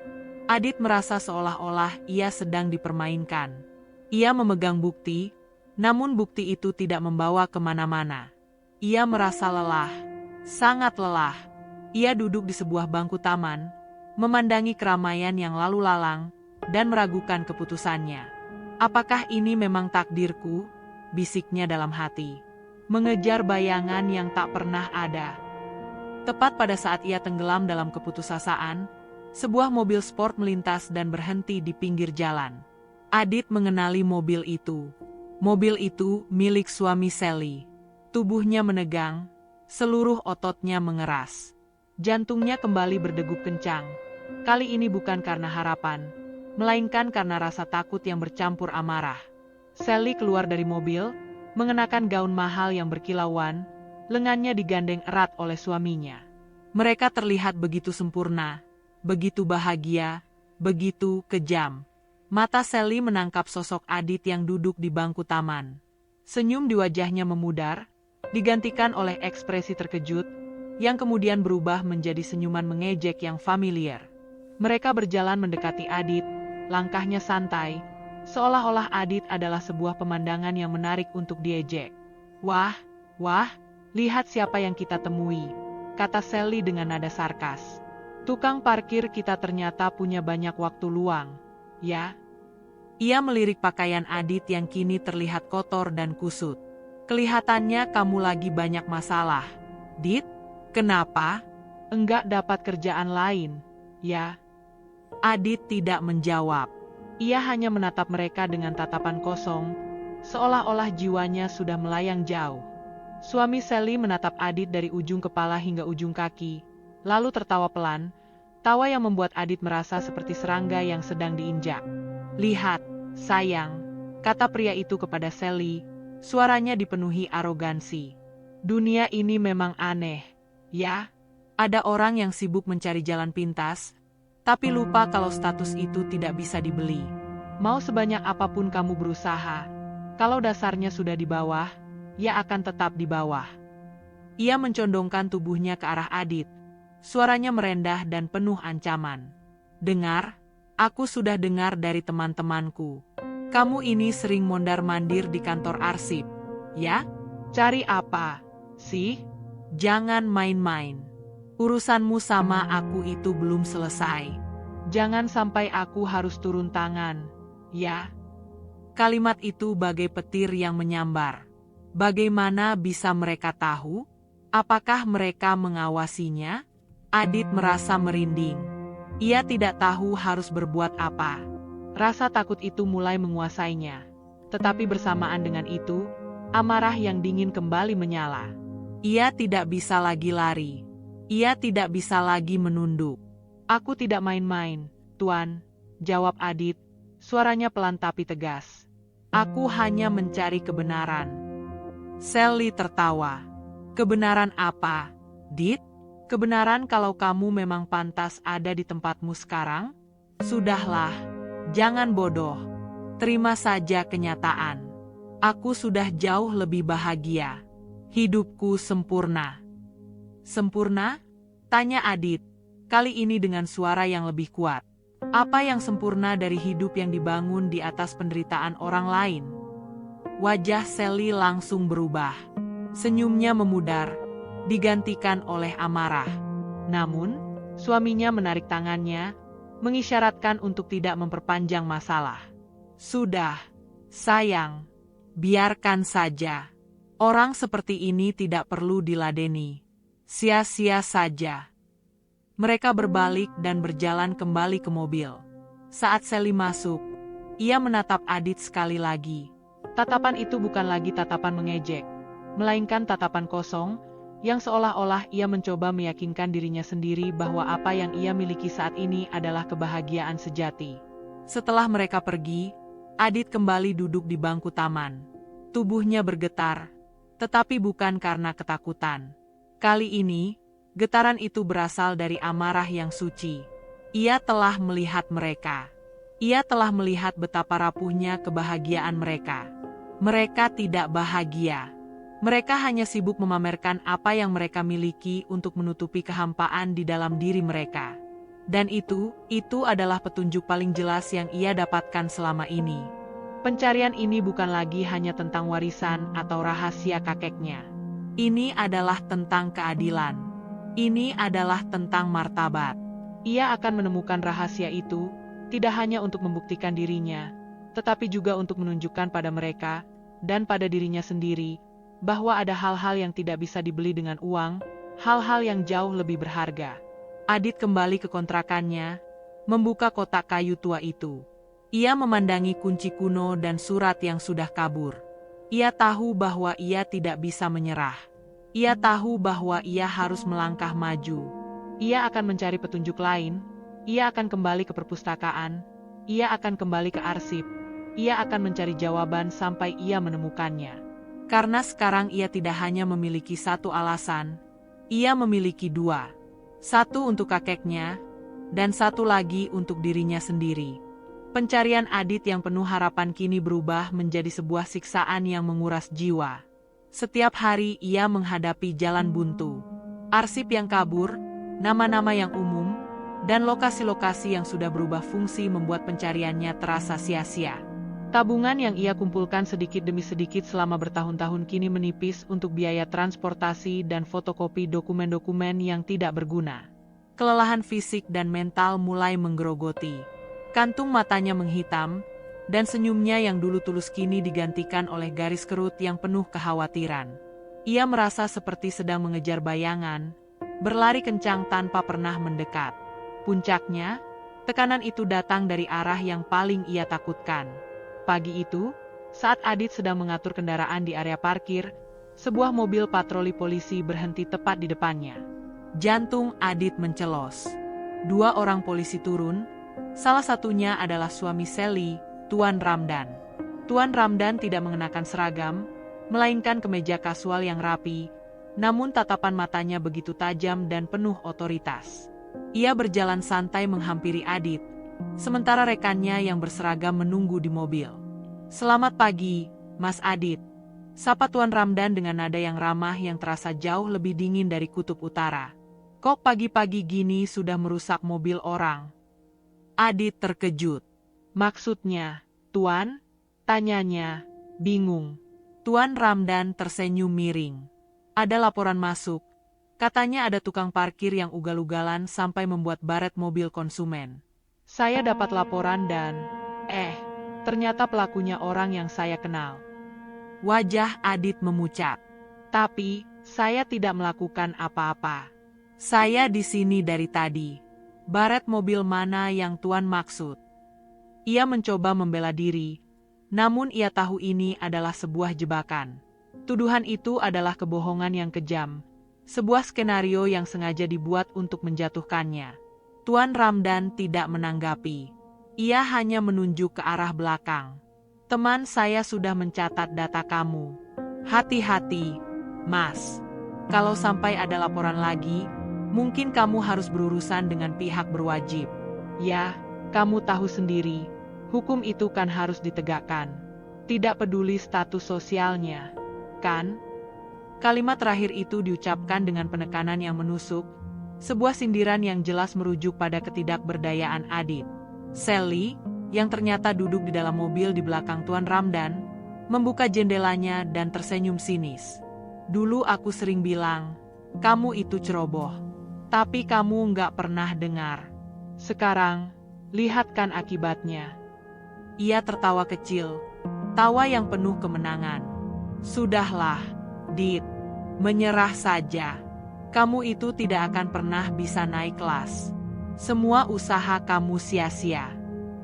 Adit merasa seolah-olah ia sedang dipermainkan. Ia memegang bukti, namun bukti itu tidak membawa kemana-mana. Ia merasa lelah, sangat lelah. Ia duduk di sebuah bangku taman, memandangi keramaian yang lalu lalang, dan meragukan keputusannya. Apakah ini memang takdirku? Bisiknya dalam hati. Mengejar bayangan yang tak pernah ada. Tepat pada saat ia tenggelam dalam keputusasaan, sebuah mobil sport melintas dan berhenti di pinggir jalan. Adit mengenali mobil itu. Mobil itu milik suami Sally. Tubuhnya menegang, seluruh ototnya mengeras. Jantungnya kembali berdegup kencang. Kali ini bukan karena harapan, melainkan karena rasa takut yang bercampur amarah. Sally keluar dari mobil, mengenakan gaun mahal yang berkilauan, lengannya digandeng erat oleh suaminya. Mereka terlihat begitu sempurna, begitu bahagia, begitu kejam. Mata Sally menangkap sosok Adit yang duduk di bangku taman. Senyum di wajahnya memudar, digantikan oleh ekspresi terkejut, yang kemudian berubah menjadi senyuman mengejek yang familiar. Mereka berjalan mendekati Adit, langkahnya santai, seolah-olah Adit adalah sebuah pemandangan yang menarik untuk diejek. Wah, lihat siapa yang kita temui, kata Sally dengan nada sarkas. Tukang parkir kita ternyata punya banyak waktu luang, ya? Ia melirik pakaian Adit yang kini terlihat kotor dan kusut. Kelihatannya kamu lagi banyak masalah. Dit, kenapa? Enggak dapat kerjaan lain, ya? Adit tidak menjawab. Ia hanya menatap mereka dengan tatapan kosong, seolah-olah jiwanya sudah melayang jauh. Suami Sally menatap Adit dari ujung kepala hingga ujung kaki, lalu tertawa pelan, tawa yang membuat Adit merasa seperti serangga yang sedang diinjak. Lihat, sayang, kata pria itu kepada Sally, suaranya dipenuhi arogansi. Dunia ini memang aneh, ya? Ada orang yang sibuk mencari jalan pintas, tapi lupa kalau status itu tidak bisa dibeli. Mau sebanyak apapun kamu berusaha, kalau dasarnya sudah di bawah, ia akan tetap di bawah. Ia mencondongkan tubuhnya ke arah Adit. Suaranya merendah dan penuh ancaman. Dengar, aku sudah dengar dari teman-temanku. Kamu ini sering mondar-mandir di kantor arsip, ya? Cari apa, sih? Jangan main-main. Urusanmu sama aku itu belum selesai. Jangan sampai aku harus turun tangan, ya? Kalimat itu bagai petir yang menyambar. Bagaimana bisa mereka tahu? Apakah mereka mengawasinya? Adit merasa merinding. Ia tidak tahu harus berbuat apa. Rasa takut itu mulai menguasainya. Tetapi bersamaan dengan itu, amarah yang dingin kembali menyala. Ia tidak bisa lagi lari. Ia tidak bisa lagi menunduk. Aku tidak main-main, Tuan, jawab Adit, suaranya pelan tapi tegas. Aku hanya mencari kebenaran. Sally tertawa. Kebenaran apa, Dit? Kebenaran kalau kamu memang pantas ada di tempatmu sekarang? Sudahlah, jangan bodoh. Terima saja kenyataan. Aku sudah jauh lebih bahagia. Hidupku sempurna. Sempurna? Tanya Adit, kali ini dengan suara yang lebih kuat. Apa yang sempurna dari hidup yang dibangun di atas penderitaan orang lain? Wajah Sally langsung berubah. Senyumnya memudar, digantikan oleh amarah. Namun, suaminya menarik tangannya, mengisyaratkan untuk tidak memperpanjang masalah. Sudah, sayang, biarkan saja. Orang seperti ini tidak perlu diladeni. Sia-sia saja. Mereka berbalik dan berjalan kembali ke mobil. Saat Sally masuk, ia menatap Adit sekali lagi. Tatapan itu bukan lagi tatapan mengejek, melainkan tatapan kosong, yang seolah-olah ia mencoba meyakinkan dirinya sendiri bahwa apa yang ia miliki saat ini adalah kebahagiaan sejati. Setelah mereka pergi, Adit kembali duduk di bangku taman. Tubuhnya bergetar, tetapi bukan karena ketakutan. Kali ini, getaran itu berasal dari amarah yang suci. Ia telah melihat mereka. Ia telah melihat betapa rapuhnya kebahagiaan mereka. Mereka tidak bahagia. Mereka hanya sibuk memamerkan apa yang mereka miliki untuk menutupi kehampaan di dalam diri mereka. Dan itu adalah petunjuk paling jelas yang ia dapatkan selama ini. Pencarian ini bukan lagi hanya tentang warisan atau rahasia kakeknya. Ini adalah tentang keadilan. Ini adalah tentang martabat. Ia akan menemukan rahasia itu, tidak hanya untuk membuktikan dirinya, tetapi juga untuk menunjukkan pada mereka, dan pada dirinya sendiri, bahwa ada hal-hal yang tidak bisa dibeli dengan uang, hal-hal yang jauh lebih berharga. Adit kembali ke kontrakannya, membuka kotak kayu tua itu. Ia memandangi kunci kuno dan surat yang sudah kabur. Ia tahu bahwa ia tidak bisa menyerah. Ia tahu bahwa ia harus melangkah maju. Ia akan mencari petunjuk lain. Ia akan kembali ke perpustakaan. Ia akan kembali ke arsip. Ia akan mencari jawaban sampai ia menemukannya. Karena sekarang ia tidak hanya memiliki satu alasan, ia memiliki dua. Satu untuk kakeknya, dan satu lagi untuk dirinya sendiri. Pencarian Adit yang penuh harapan kini berubah menjadi sebuah siksaan yang menguras jiwa. Setiap hari ia menghadapi jalan buntu. Arsip yang kabur, nama-nama yang umum, dan lokasi-lokasi yang sudah berubah fungsi membuat pencariannya terasa sia-sia. Tabungan yang ia kumpulkan sedikit demi sedikit selama bertahun-tahun kini menipis untuk biaya transportasi dan fotokopi dokumen-dokumen yang tidak berguna. Kelelahan fisik dan mental mulai menggerogoti. Kantung matanya menghitam, dan senyumnya yang dulu tulus kini digantikan oleh garis kerut yang penuh kekhawatiran. Ia merasa seperti sedang mengejar bayangan, berlari kencang tanpa pernah mendekat. Puncaknya, tekanan itu datang dari arah yang paling ia takutkan. Pagi itu, saat Adit sedang mengatur kendaraan di area parkir, sebuah mobil patroli polisi berhenti tepat di depannya. Jantung Adit mencelos. Dua orang polisi turun, salah satunya adalah suami Sally, Tuan Ramdan. Tuan Ramdan tidak mengenakan seragam, melainkan kemeja kasual yang rapi, namun tatapan matanya begitu tajam dan penuh otoritas. Ia berjalan santai menghampiri Adit, sementara rekannya yang berseragam menunggu di mobil. "Selamat pagi, Mas Adit," sapa Tuan Ramdan dengan nada yang ramah yang terasa jauh lebih dingin dari kutub utara. "Kok pagi-pagi gini sudah merusak mobil orang?" Adit terkejut. "Maksudnya, Tuan?" tanyanya, bingung. Tuan Ramdan tersenyum miring. "Ada laporan masuk. Katanya ada tukang parkir yang ugal-ugalan sampai membuat baret mobil konsumen. Saya dapat laporan dan, ternyata pelakunya orang yang saya kenal." Wajah Adit memucat. "Tapi, saya tidak melakukan apa-apa. Saya di sini dari tadi. Baret mobil mana yang Tuan maksud?" Ia mencoba membela diri, namun ia tahu ini adalah sebuah jebakan. Tuduhan itu adalah kebohongan yang kejam, sebuah skenario yang sengaja dibuat untuk menjatuhkannya. Tuan Ramdan tidak menanggapi. Ia hanya menunjuk ke arah belakang. "Teman saya sudah mencatat data kamu. Hati-hati, Mas. Kalau sampai ada laporan lagi, mungkin kamu harus berurusan dengan pihak berwajib. Ya, kamu tahu sendiri, hukum itu kan harus ditegakkan. Tidak peduli status sosialnya, kan?" Kalimat terakhir itu diucapkan dengan penekanan yang menusuk, sebuah sindiran yang jelas merujuk pada ketidakberdayaan Adit. Sally, yang ternyata duduk di dalam mobil di belakang Tuan Ramdan, membuka jendelanya dan tersenyum sinis. "Dulu aku sering bilang, kamu itu ceroboh. Tapi kamu nggak pernah dengar. Sekarang, lihat kan akibatnya." Ia tertawa kecil, tawa yang penuh kemenangan. "Sudahlah, Dit. Menyerah saja. Kamu itu tidak akan pernah bisa naik kelas. Semua usaha kamu sia-sia.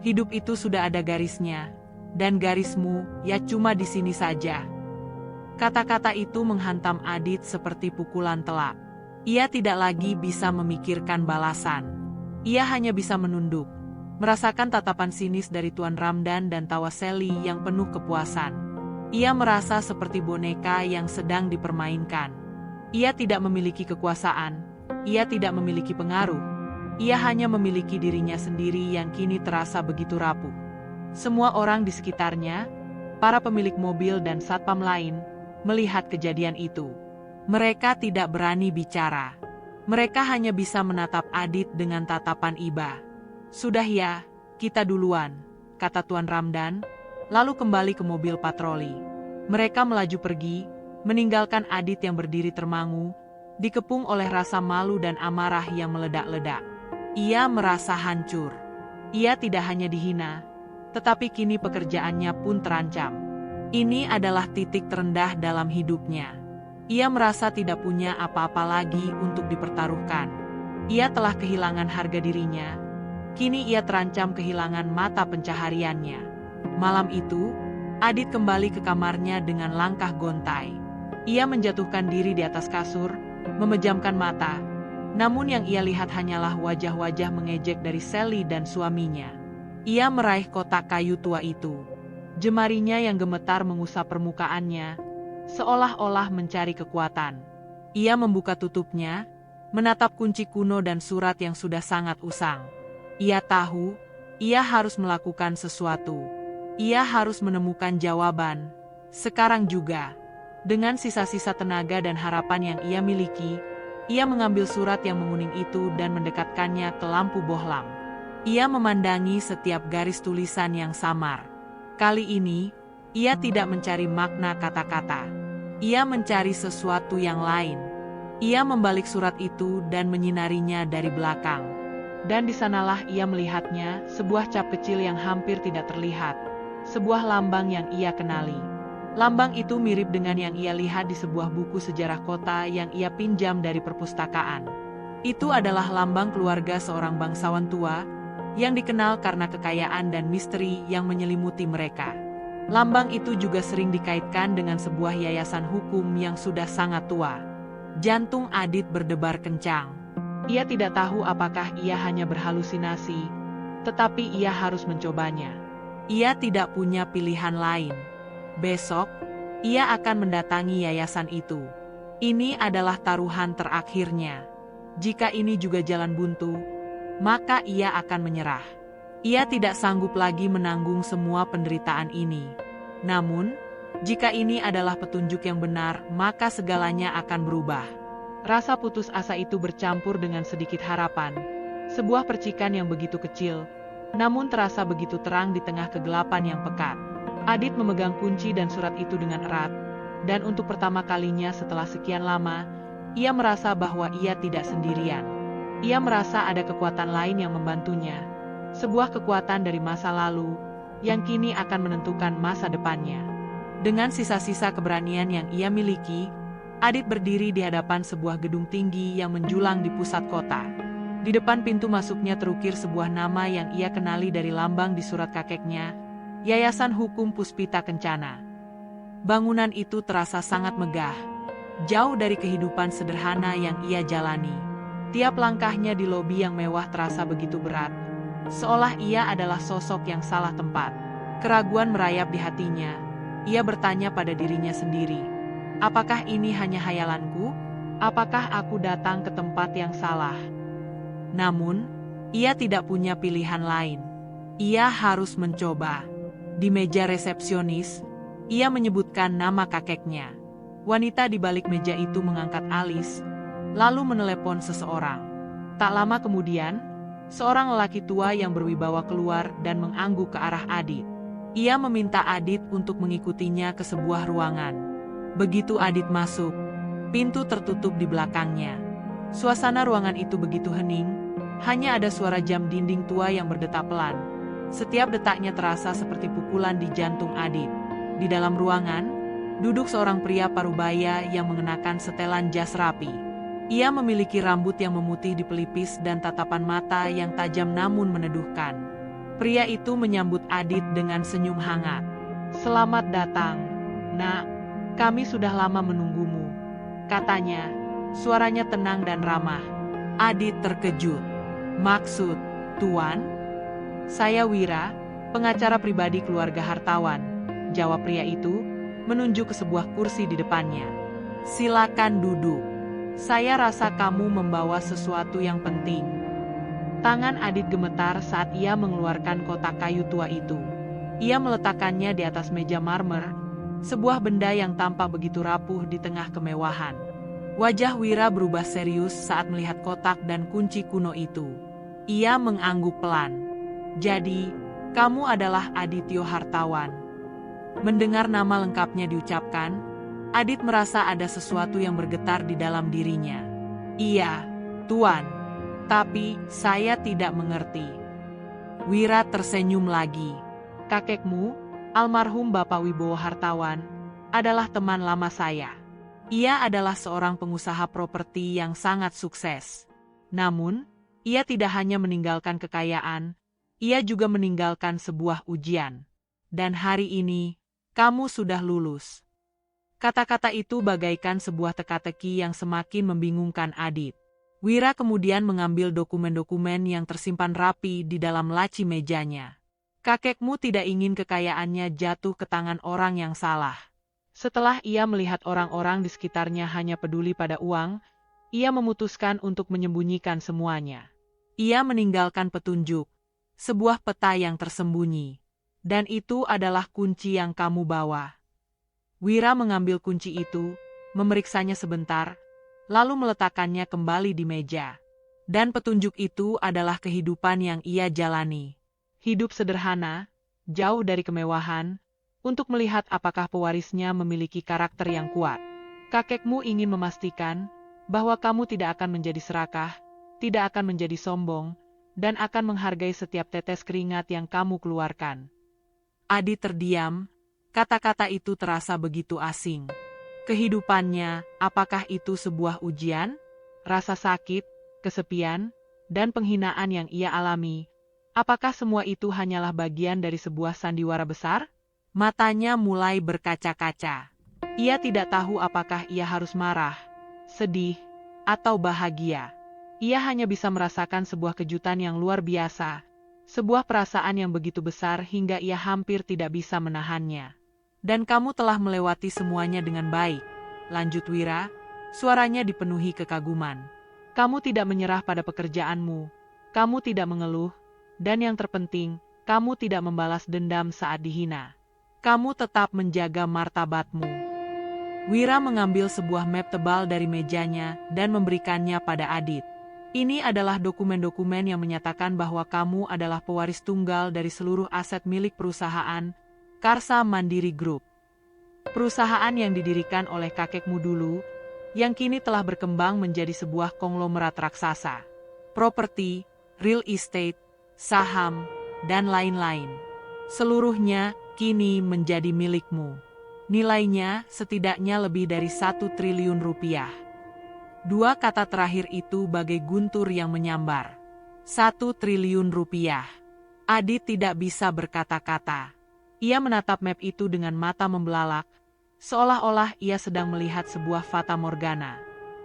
Hidup itu sudah ada garisnya, dan garismu ya cuma di sini saja." Kata-kata itu menghantam Adit seperti pukulan telak. Ia tidak lagi bisa memikirkan balasan. Ia hanya bisa menunduk. merasakan tatapan sinis dari Tuan Ramdan dan tawa Sally yang penuh kepuasan. Ia merasa seperti boneka yang sedang dipermainkan. Ia tidak memiliki kekuasaan, ia tidak memiliki pengaruh, ia hanya memiliki dirinya sendiri yang kini terasa begitu rapuh. Semua orang di sekitarnya, para pemilik mobil dan satpam lain, melihat kejadian itu. Mereka tidak berani bicara. Mereka hanya bisa menatap Adit dengan tatapan iba. "Sudah ya, kita duluan," kata Tuan Ramdan, lalu kembali ke mobil patroli. Mereka melaju pergi, meninggalkan Adit yang berdiri termangu, dikepung oleh rasa malu dan amarah yang meledak-ledak. Ia merasa hancur. Ia tidak hanya dihina, tetapi kini pekerjaannya pun terancam. Ini adalah titik terendah dalam hidupnya. Ia merasa tidak punya apa-apa lagi untuk dipertaruhkan. Ia telah kehilangan harga dirinya. Kini ia terancam kehilangan mata pencahariannya. Malam itu, Adit kembali ke kamarnya dengan langkah gontai. Ia menjatuhkan diri di atas kasur, memejamkan mata. Namun yang ia lihat hanyalah wajah-wajah mengejek dari Sally dan suaminya. Ia meraih kotak kayu tua itu. Jemarinya yang gemetar mengusap permukaannya, seolah-olah mencari kekuatan. Ia membuka tutupnya, menatap kunci kuno dan surat yang sudah sangat usang. Ia tahu, ia harus melakukan sesuatu. Ia harus menemukan jawaban. Sekarang juga, dengan sisa-sisa tenaga dan harapan yang ia miliki, ia mengambil surat yang menguning itu dan mendekatkannya ke lampu bohlam. Ia memandangi setiap garis tulisan yang samar. Kali ini, ia tidak mencari makna kata-kata. Ia mencari sesuatu yang lain. Ia membalik surat itu dan menyinarinya dari belakang. Dan di sanalah ia melihatnya, sebuah cap kecil yang hampir tidak terlihat. Sebuah lambang yang ia kenali. Lambang itu mirip dengan yang ia lihat di sebuah buku sejarah kota yang ia pinjam dari perpustakaan. Itu adalah lambang keluarga seorang bangsawan tua, yang dikenal karena kekayaan dan misteri yang menyelimuti mereka. Lambang itu juga sering dikaitkan dengan sebuah yayasan hukum yang sudah sangat tua. Jantung Adit berdebar kencang. Ia tidak tahu apakah ia hanya berhalusinasi, tetapi ia harus mencobanya. Ia tidak punya pilihan lain. Besok, ia akan mendatangi yayasan itu. Ini adalah taruhan terakhirnya. Jika ini juga jalan buntu, maka ia akan menyerah. Ia tidak sanggup lagi menanggung semua penderitaan ini. Namun, jika ini adalah petunjuk yang benar, maka segalanya akan berubah. Rasa putus asa itu bercampur dengan sedikit harapan. Sebuah percikan yang begitu kecil, namun terasa begitu terang di tengah kegelapan yang pekat. Adit memegang kunci dan surat itu dengan erat, dan untuk pertama kalinya setelah sekian lama, ia merasa bahwa ia tidak sendirian. Ia merasa ada kekuatan lain yang membantunya. Sebuah kekuatan dari masa lalu, yang kini akan menentukan masa depannya. Dengan sisa-sisa keberanian yang ia miliki, Adit berdiri di hadapan sebuah gedung tinggi yang menjulang di pusat kota. Di depan pintu masuknya terukir sebuah nama yang ia kenali dari lambang di surat kakeknya, Yayasan Hukum Puspita Kencana. Bangunan itu terasa sangat megah, jauh dari kehidupan sederhana yang ia jalani. Tiap langkahnya di lobi yang mewah terasa begitu berat, seolah ia adalah sosok yang salah tempat. Keraguan merayap di hatinya. Ia bertanya pada dirinya sendiri, apakah ini hanya hayalanku? Apakah aku datang ke tempat yang salah? Namun, ia tidak punya pilihan lain. Ia harus mencoba. Di meja resepsionis, ia menyebutkan nama kakeknya. Wanita di balik meja itu mengangkat alis, lalu menelepon seseorang. Tak lama kemudian, seorang lelaki tua yang berwibawa keluar dan mengangguk ke arah Adit. Ia meminta Adit untuk mengikutinya ke sebuah ruangan. Begitu Adit masuk, pintu tertutup di belakangnya. Suasana ruangan itu begitu hening, hanya ada suara jam dinding tua yang berdetak pelan. Setiap detaknya terasa seperti pukulan di jantung Adit. Di dalam ruangan, duduk seorang pria parubaya yang mengenakan setelan jas rapi. Ia memiliki rambut yang memutih di pelipis dan tatapan mata yang tajam namun meneduhkan. Pria itu menyambut Adit dengan senyum hangat. "Selamat datang, Nak. Kami sudah lama menunggumu," katanya. Suaranya tenang dan ramah. Adit terkejut. "Maksud, Tuan?" Saya Wira, pengacara pribadi keluarga hartawan, jawab pria itu, menunjuk ke sebuah kursi di depannya. Silakan duduk. Saya rasa kamu membawa sesuatu yang penting. Tangan Adit gemetar saat ia mengeluarkan kotak kayu tua itu. Ia meletakkannya di atas meja marmer, sebuah benda yang tampak begitu rapuh di tengah kemewahan. Wajah Wira berubah serius saat melihat kotak dan kunci kuno itu. Ia mengangguk pelan. Jadi, kamu adalah Adityo Hartawan. Mendengar nama lengkapnya diucapkan, Adit merasa ada sesuatu yang bergetar di dalam dirinya. Iya, Tuan. Tapi, saya tidak mengerti. Wira tersenyum lagi. Kakekmu, almarhum Bapak Wibowo Hartawan, adalah teman lama saya. Ia adalah seorang pengusaha properti yang sangat sukses. Namun, ia tidak hanya meninggalkan kekayaan, ia juga meninggalkan sebuah ujian. Dan hari ini, kamu sudah lulus. Kata-kata itu bagaikan sebuah teka-teki yang semakin membingungkan Adit. Wira kemudian mengambil dokumen-dokumen yang tersimpan rapi di dalam laci mejanya. Kakekmu tidak ingin kekayaannya jatuh ke tangan orang yang salah. Setelah ia melihat orang-orang di sekitarnya hanya peduli pada uang, ia memutuskan untuk menyembunyikan semuanya. Ia meninggalkan petunjuk, sebuah peta yang tersembunyi. Dan itu adalah kunci yang kamu bawa. Wira mengambil kunci itu, memeriksanya sebentar, lalu meletakkannya kembali di meja. Dan petunjuk itu adalah kehidupan yang ia jalani. Hidup sederhana, jauh dari kemewahan, untuk melihat apakah pewarisnya memiliki karakter yang kuat. Kakekmu ingin memastikan bahwa kamu tidak akan menjadi serakah, tidak akan menjadi sombong, dan akan menghargai setiap tetes keringat yang kamu keluarkan. Adit terdiam, kata-kata itu terasa begitu asing. Kehidupannya, apakah itu sebuah ujian, rasa sakit, kesepian, dan penghinaan yang ia alami? Apakah semua itu hanyalah bagian dari sebuah sandiwara besar? Matanya mulai berkaca-kaca. Ia tidak tahu apakah ia harus marah, sedih, atau bahagia. Ia hanya bisa merasakan sebuah kejutan yang luar biasa, sebuah perasaan yang begitu besar hingga ia hampir tidak bisa menahannya. Dan kamu telah melewati semuanya dengan baik, lanjut Wira, suaranya dipenuhi kekaguman. Kamu tidak menyerah pada pekerjaanmu, kamu tidak mengeluh, dan yang terpenting, kamu tidak membalas dendam saat dihina. Kamu tetap menjaga martabatmu. Wira mengambil sebuah map tebal dari mejanya dan memberikannya pada Adit. Ini adalah dokumen-dokumen yang menyatakan bahwa kamu adalah pewaris tunggal dari seluruh aset milik perusahaan Karsa Mandiri Group. Perusahaan yang didirikan oleh kakekmu dulu, yang kini telah berkembang menjadi sebuah konglomerat raksasa. Properti, real estate, saham, dan lain-lain. Seluruhnya kini menjadi milikmu. Nilainya setidaknya lebih dari 1 triliun rupiah. Dua kata terakhir itu bagai guntur yang menyambar. 1 triliun rupiah. Adit tidak bisa berkata-kata. Ia menatap map itu dengan mata membelalak, seolah-olah ia sedang melihat sebuah fata morgana.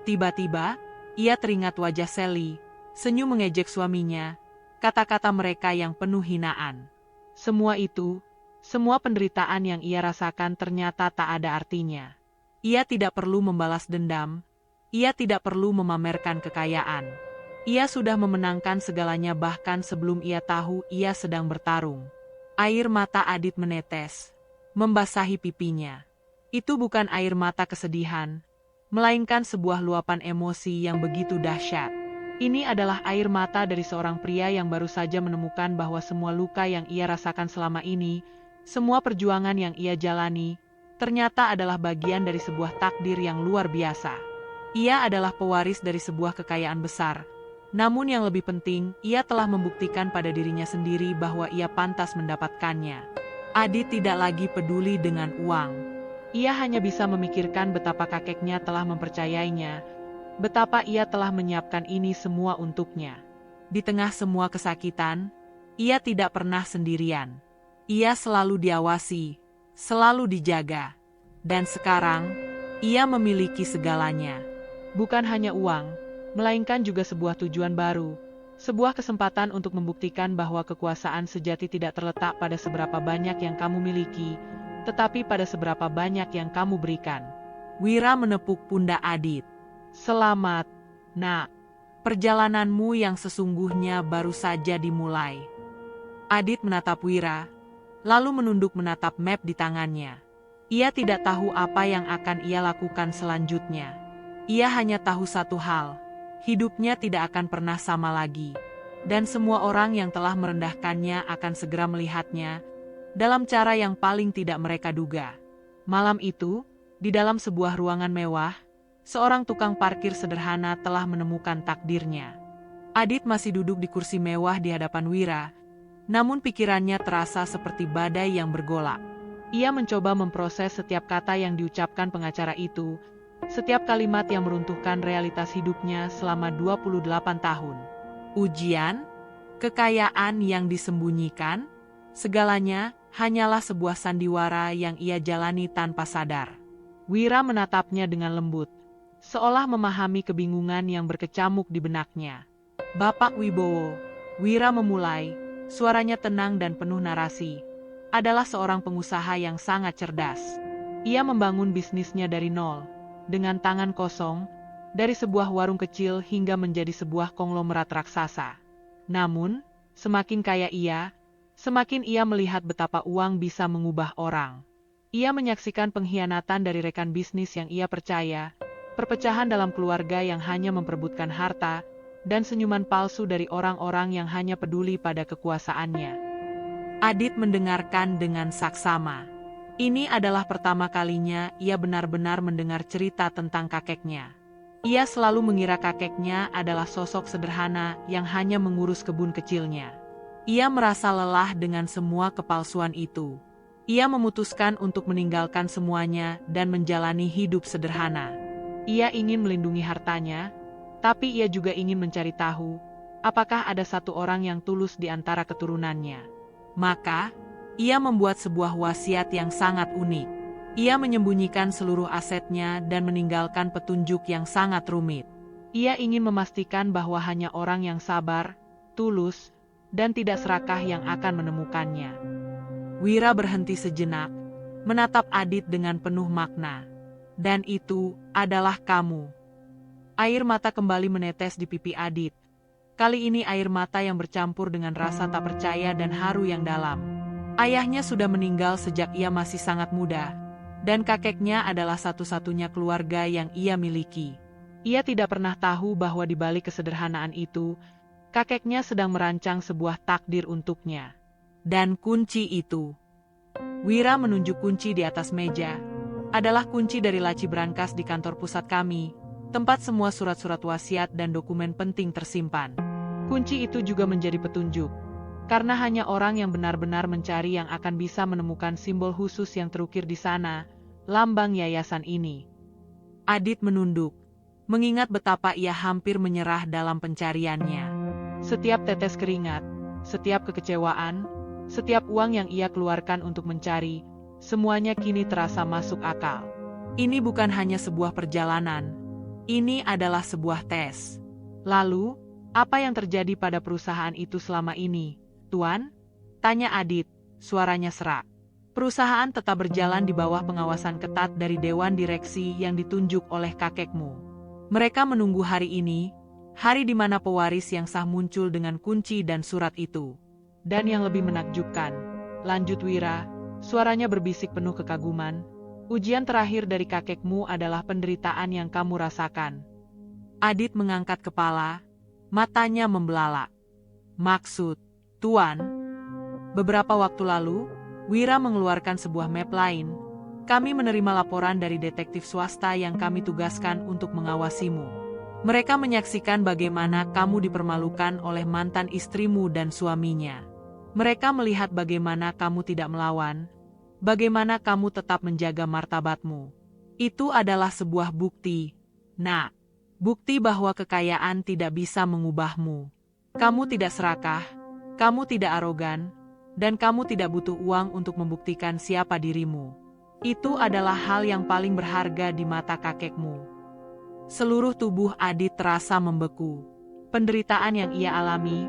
Tiba-tiba, ia teringat wajah Sally, senyum mengejek suaminya, kata-kata mereka yang penuh hinaan. Semua itu, semua penderitaan yang ia rasakan ternyata tak ada artinya. Ia tidak perlu membalas dendam, ia tidak perlu memamerkan kekayaan. Ia sudah memenangkan segalanya bahkan sebelum ia tahu ia sedang bertarung. Air mata Adit menetes, membasahi pipinya. Itu bukan air mata kesedihan, melainkan sebuah luapan emosi yang begitu dahsyat. Ini adalah air mata dari seorang pria yang baru saja menemukan bahwa semua luka yang ia rasakan selama ini, semua perjuangan yang ia jalani, ternyata adalah bagian dari sebuah takdir yang luar biasa. Ia adalah pewaris dari sebuah kekayaan besar. Namun yang lebih penting, ia telah membuktikan pada dirinya sendiri bahwa ia pantas mendapatkannya. Adit tidak lagi peduli dengan uang. Ia hanya bisa memikirkan betapa kakeknya telah mempercayainya, betapa ia telah menyiapkan ini semua untuknya. Di tengah semua kesakitan, ia tidak pernah sendirian. Ia selalu diawasi, selalu dijaga. Dan sekarang, ia memiliki segalanya. Bukan hanya uang, melainkan juga sebuah tujuan baru, Sebuah kesempatan untuk membuktikan bahwa kekuasaan sejati tidak terletak pada seberapa banyak yang kamu miliki, tetapi pada seberapa banyak yang kamu berikan. Wira menepuk pundak Adit. Selamat, nak. Perjalananmu yang sesungguhnya baru saja dimulai. Adit menatap Wira, lalu menunduk menatap map di tangannya. Ia tidak tahu apa yang akan ia lakukan selanjutnya. Ia hanya tahu satu hal, hidupnya tidak akan pernah sama lagi. Dan semua orang yang telah merendahkannya akan segera melihatnya dalam cara yang paling tidak mereka duga. Malam itu, di dalam sebuah ruangan mewah, seorang tukang parkir sederhana telah menemukan takdirnya. Adit masih duduk di kursi mewah di hadapan Wira, namun pikirannya terasa seperti badai yang bergolak. Ia mencoba memproses setiap kata yang diucapkan pengacara itu, setiap kalimat yang meruntuhkan realitas hidupnya selama 28 tahun. Ujian, kekayaan yang disembunyikan, segalanya hanyalah sebuah sandiwara yang ia jalani tanpa sadar. Wira menatapnya dengan lembut, seolah memahami kebingungan yang berkecamuk di benaknya. Bapak Wibowo, Wira memulai, suaranya tenang dan penuh narasi, adalah seorang pengusaha yang sangat cerdas. Ia membangun bisnisnya dari nol, dengan tangan kosong, dari sebuah warung kecil hingga menjadi sebuah konglomerat raksasa. Namun, semakin kaya ia, semakin ia melihat betapa uang bisa mengubah orang. Ia menyaksikan pengkhianatan dari rekan bisnis yang ia percaya, perpecahan dalam keluarga yang hanya memperebutkan harta, dan senyuman palsu dari orang-orang yang hanya peduli pada kekuasaannya. Adit mendengarkan dengan saksama. Ini adalah pertama kalinya ia benar-benar mendengar cerita tentang kakeknya. Ia selalu mengira kakeknya adalah sosok sederhana yang hanya mengurus kebun kecilnya. Ia merasa lelah dengan semua kepalsuan itu. Ia memutuskan untuk meninggalkan semuanya dan menjalani hidup sederhana. Ia ingin melindungi hartanya, tapi ia juga ingin mencari tahu, apakah ada satu orang yang tulus di antara keturunannya. Maka, ia membuat sebuah wasiat yang sangat unik. Ia menyembunyikan seluruh asetnya dan meninggalkan petunjuk yang sangat rumit. Ia ingin memastikan bahwa hanya orang yang sabar, tulus, dan tidak serakah yang akan menemukannya. Wira berhenti sejenak, menatap Adit dengan penuh makna. Dan itu adalah kamu. Air mata kembali menetes di pipi Adit. Kali ini air mata yang bercampur dengan rasa tak percaya dan haru yang dalam. Ayahnya sudah meninggal sejak ia masih sangat muda, dan kakeknya adalah satu-satunya keluarga yang ia miliki. Ia tidak pernah tahu bahwa di balik kesederhanaan itu, kakeknya sedang merancang sebuah takdir untuknya. Dan kunci itu, Wira menunjuk kunci di atas meja, adalah kunci dari laci brankas di kantor pusat kami, tempat semua surat-surat wasiat dan dokumen penting tersimpan. Kunci itu juga menjadi petunjuk, karena hanya orang yang benar-benar mencari yang akan bisa menemukan simbol khusus yang terukir di sana, lambang yayasan ini. Adit menunduk, mengingat betapa ia hampir menyerah dalam pencariannya. Setiap tetes keringat, setiap kekecewaan, setiap uang yang ia keluarkan untuk mencari, semuanya kini terasa masuk akal. Ini bukan hanya sebuah perjalanan, ini adalah sebuah tes. Lalu, apa yang terjadi pada perusahaan itu selama ini, Tuan? Tanya Adit, suaranya serak. Perusahaan tetap berjalan di bawah pengawasan ketat dari dewan direksi yang ditunjuk oleh kakekmu. Mereka menunggu hari ini, hari di mana pewaris yang sah muncul dengan kunci dan surat itu. Dan yang lebih menakjubkan, lanjut Wira, suaranya berbisik penuh kekaguman, ujian terakhir dari kakekmu adalah penderitaan yang kamu rasakan. Adit mengangkat kepala, matanya membelalak. Maksud, Tuan? Beberapa waktu lalu, Wira mengeluarkan sebuah map lain. Kami menerima laporan dari detektif swasta yang kami tugaskan untuk mengawasimu. Mereka menyaksikan bagaimana kamu dipermalukan oleh mantan istrimu dan suaminya. Mereka melihat bagaimana kamu tidak melawan, bagaimana kamu tetap menjaga martabatmu. Itu adalah sebuah bukti, nak. Bukti bahwa kekayaan tidak bisa mengubahmu. Kamu tidak serakah, kamu tidak arogan, dan kamu tidak butuh uang untuk membuktikan siapa dirimu. Itu adalah hal yang paling berharga di mata kakekmu. Seluruh tubuh Adit terasa membeku. penderitaan yang ia alami,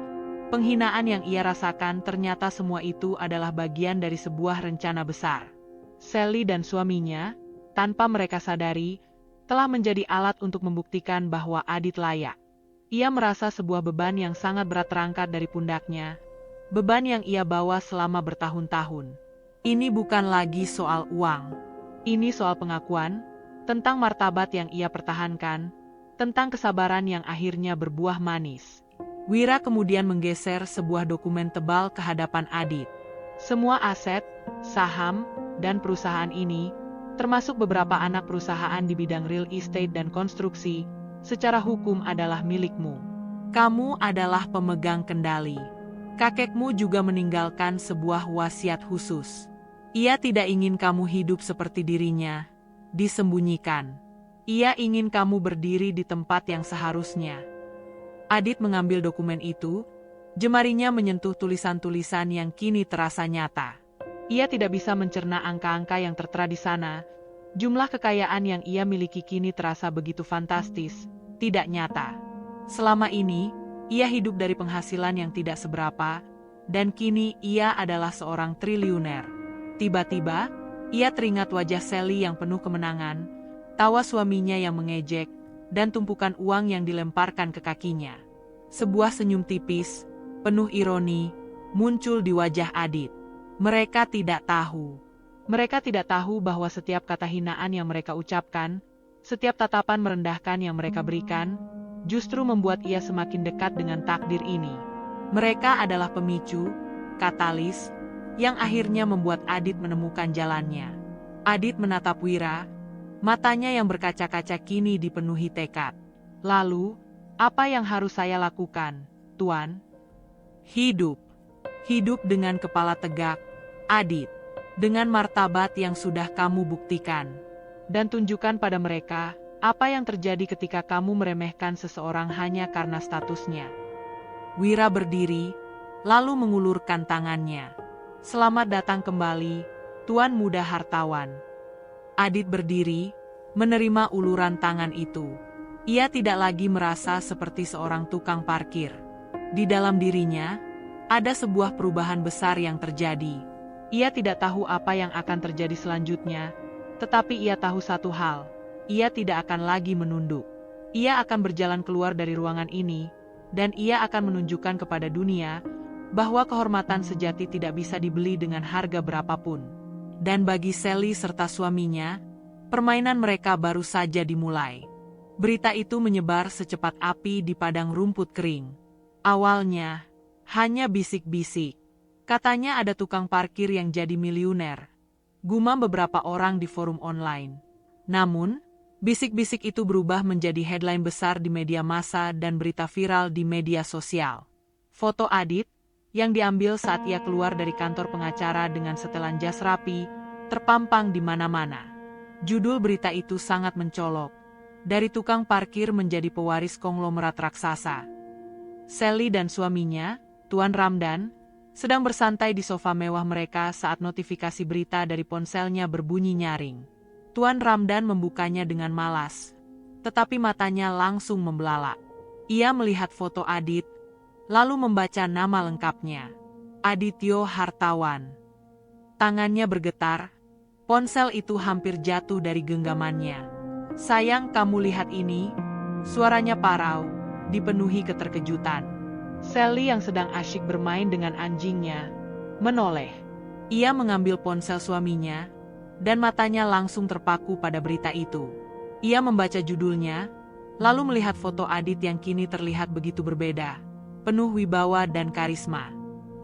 penghinaan yang ia rasakan, ternyata semua itu adalah bagian dari sebuah rencana besar. Sally dan suaminya, tanpa mereka sadari, telah menjadi alat untuk membuktikan bahwa Adit layak. Ia merasa sebuah beban yang sangat berat terangkat dari pundaknya, beban yang ia bawa selama bertahun-tahun. Ini bukan lagi soal uang. Ini soal pengakuan, tentang martabat yang ia pertahankan, tentang kesabaran yang akhirnya berbuah manis. Wira kemudian menggeser sebuah dokumen tebal ke hadapan Adit. Semua aset, saham, dan perusahaan ini, termasuk beberapa anak perusahaan di bidang real estate dan konstruksi, secara hukum adalah milikmu. Kamu adalah pemegang kendali. Kakekmu juga meninggalkan sebuah wasiat khusus. Ia tidak ingin kamu hidup seperti dirinya, disembunyikan. Ia ingin kamu berdiri di tempat yang seharusnya. Adit mengambil dokumen itu, jemarinya menyentuh tulisan-tulisan yang kini terasa nyata. Ia tidak bisa mencerna angka-angka yang tertera di sana. Jumlah kekayaan yang ia miliki kini terasa begitu fantastis, tidak nyata. Selama ini, ia hidup dari penghasilan yang tidak seberapa, dan kini ia adalah seorang triliuner. Tiba-tiba, ia teringat wajah Sally yang penuh kemenangan, tawa suaminya yang mengejek, dan tumpukan uang yang dilemparkan ke kakinya. Sebuah senyum tipis, penuh ironi, muncul di wajah Adit. Mereka tidak tahu. Mereka tidak tahu bahwa setiap kata hinaan yang mereka ucapkan, setiap tatapan merendahkan yang mereka berikan, justru membuat ia semakin dekat dengan takdir ini. Mereka adalah pemicu, katalis, yang akhirnya membuat Adit menemukan jalannya. Adit menatap Wira, matanya yang berkaca-kaca kini dipenuhi tekad. Lalu, apa yang harus saya lakukan, Tuan? Hidup. Hidup dengan kepala tegak, Adit. Dengan martabat yang sudah kamu buktikan. Dan tunjukkan pada mereka, apa yang terjadi ketika kamu meremehkan seseorang hanya karena statusnya. Wira berdiri, lalu mengulurkan tangannya. Selamat datang kembali, Tuan Muda Hartawan. Adit berdiri, menerima uluran tangan itu. Ia tidak lagi merasa seperti seorang tukang parkir. Di dalam dirinya, ada sebuah perubahan besar yang terjadi. Ia tidak tahu apa yang akan terjadi selanjutnya, tetapi ia tahu satu hal, ia tidak akan lagi menunduk. Ia akan berjalan keluar dari ruangan ini, dan ia akan menunjukkan kepada dunia, bahwa kehormatan sejati tidak bisa dibeli dengan harga berapapun. Dan bagi Sally serta suaminya, permainan mereka baru saja dimulai. Berita itu menyebar secepat api di padang rumput kering. Awalnya, hanya bisik-bisik. Katanya ada tukang parkir yang jadi miliuner. Gumam beberapa orang di forum online. Namun, bisik-bisik itu berubah menjadi headline besar di media massa dan berita viral di media sosial. Foto Adit, yang diambil saat ia keluar dari kantor pengacara dengan setelan jas rapi, terpampang di mana-mana. Judul berita itu sangat mencolok. Dari tukang parkir menjadi pewaris konglomerat raksasa. Sally dan suaminya, Tuan Ramdan, sedang bersantai di sofa mewah mereka saat notifikasi berita dari ponselnya berbunyi nyaring. Tuan Ramdan membukanya dengan malas, tetapi matanya langsung membelalak. Ia melihat foto Adit, lalu membaca nama lengkapnya, Adityo Hartawan. Tangannya bergetar, ponsel itu hampir jatuh dari genggamannya. Sayang, kamu lihat ini, suaranya parau, dipenuhi keterkejutan. Sally yang sedang asyik bermain dengan anjingnya, menoleh. Ia mengambil ponsel suaminya, dan matanya langsung terpaku pada berita itu. Ia membaca judulnya, lalu melihat foto Adit yang kini terlihat begitu berbeda, penuh wibawa dan karisma.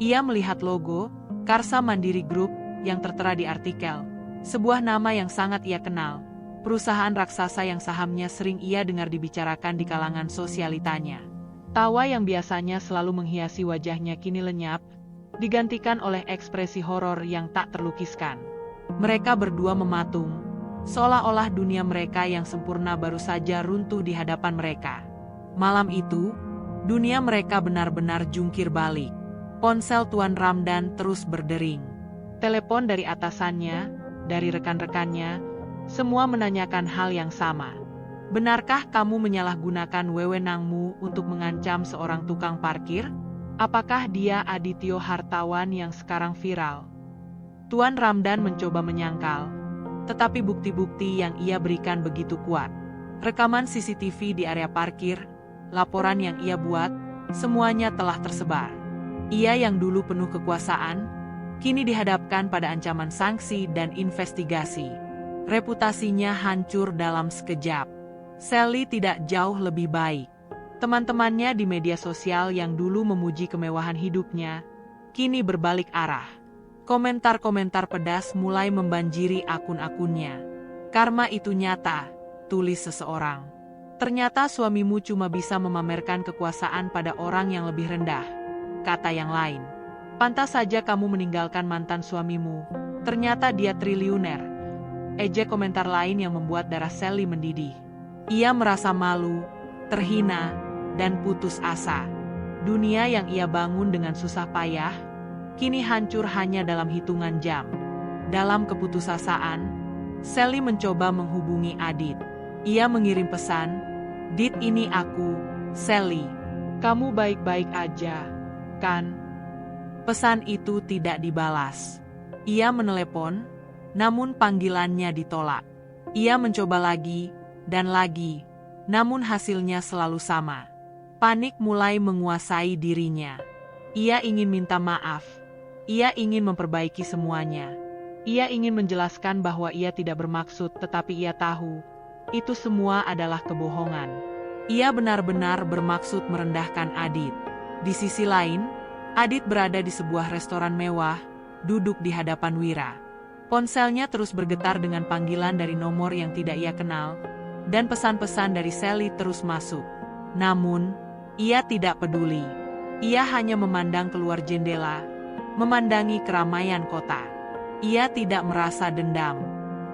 Ia melihat logo, Karsa Mandiri Group, yang tertera di artikel. Sebuah nama yang sangat ia kenal, perusahaan raksasa yang sahamnya sering ia dengar dibicarakan di kalangan sosialitanya. Tawa yang biasanya selalu menghiasi wajahnya kini lenyap, digantikan oleh ekspresi horor yang tak terlukiskan. Mereka berdua mematung, seolah-olah dunia mereka yang sempurna baru saja runtuh di hadapan mereka. Malam itu, dunia mereka benar-benar jungkir balik. Ponsel Tuan Ramdan terus berdering. Telepon dari atasannya, dari rekan-rekannya, semua menanyakan hal yang sama. Benarkah kamu menyalahgunakan wewenangmu untuk mengancam seorang tukang parkir? Apakah dia Adityo hartawan yang sekarang viral? Tuan Ramdan mencoba menyangkal, tetapi bukti-bukti yang ia berikan begitu kuat. Rekaman CCTV di area parkir, laporan yang ia buat, semuanya telah tersebar. Ia yang dulu penuh kekuasaan, kini dihadapkan pada ancaman sanksi dan investigasi. Reputasinya hancur dalam sekejap. Sally tidak jauh lebih baik. Teman-temannya di media sosial yang dulu memuji kemewahan hidupnya, kini berbalik arah. Komentar-komentar pedas mulai membanjiri akun-akunnya. Karma itu nyata, tulis seseorang. Ternyata suamimu cuma bisa memamerkan kekuasaan pada orang yang lebih rendah, kata yang lain. Pantas saja kamu meninggalkan mantan suamimu, ternyata dia triliuner. Ejek komentar lain yang membuat darah Sally mendidih. Ia merasa malu, terhina, dan putus asa. Dunia yang ia bangun dengan susah payah, kini hancur hanya dalam hitungan jam. Dalam keputusasaan, Sally mencoba menghubungi Adit. Ia mengirim pesan, "Dit, ini aku, Sally. Kamu baik-baik aja, kan?" Pesan itu tidak dibalas. Ia menelepon, namun panggilannya ditolak. Ia mencoba lagi, dan lagi, namun hasilnya selalu sama. Panik mulai menguasai dirinya. Ia ingin minta maaf. Ia ingin memperbaiki semuanya. Ia ingin menjelaskan bahwa ia tidak bermaksud, tetapi ia tahu, itu semua adalah kebohongan. Ia benar-benar bermaksud merendahkan Adit. Di sisi lain, Adit berada di sebuah restoran mewah, duduk di hadapan Wira. Ponselnya terus bergetar dengan panggilan dari nomor yang tidak ia kenal, dan pesan-pesan dari Sally terus masuk. Namun, ia tidak peduli. Ia hanya memandang keluar jendela, memandangi keramaian kota. Ia tidak merasa dendam.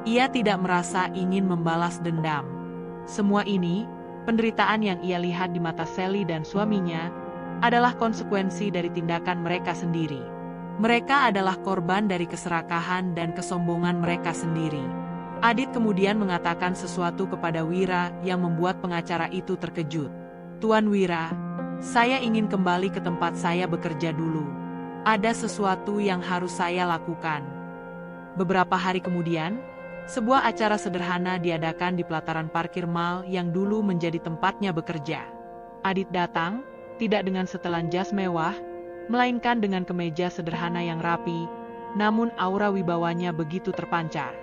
Ia tidak merasa ingin membalas dendam. Semua ini, penderitaan yang ia lihat di mata Sally dan suaminya, adalah konsekuensi dari tindakan mereka sendiri. Mereka adalah korban dari keserakahan dan kesombongan mereka sendiri. Adit kemudian mengatakan sesuatu kepada Wira yang membuat pengacara itu terkejut. "Tuan Wira, saya ingin kembali ke tempat saya bekerja dulu. Ada sesuatu yang harus saya lakukan." Beberapa hari kemudian, sebuah acara sederhana diadakan di pelataran parkir mal yang dulu menjadi tempatnya bekerja. Adit datang, tidak dengan setelan jas mewah, melainkan dengan kemeja sederhana yang rapi, namun aura wibawanya begitu terpancar.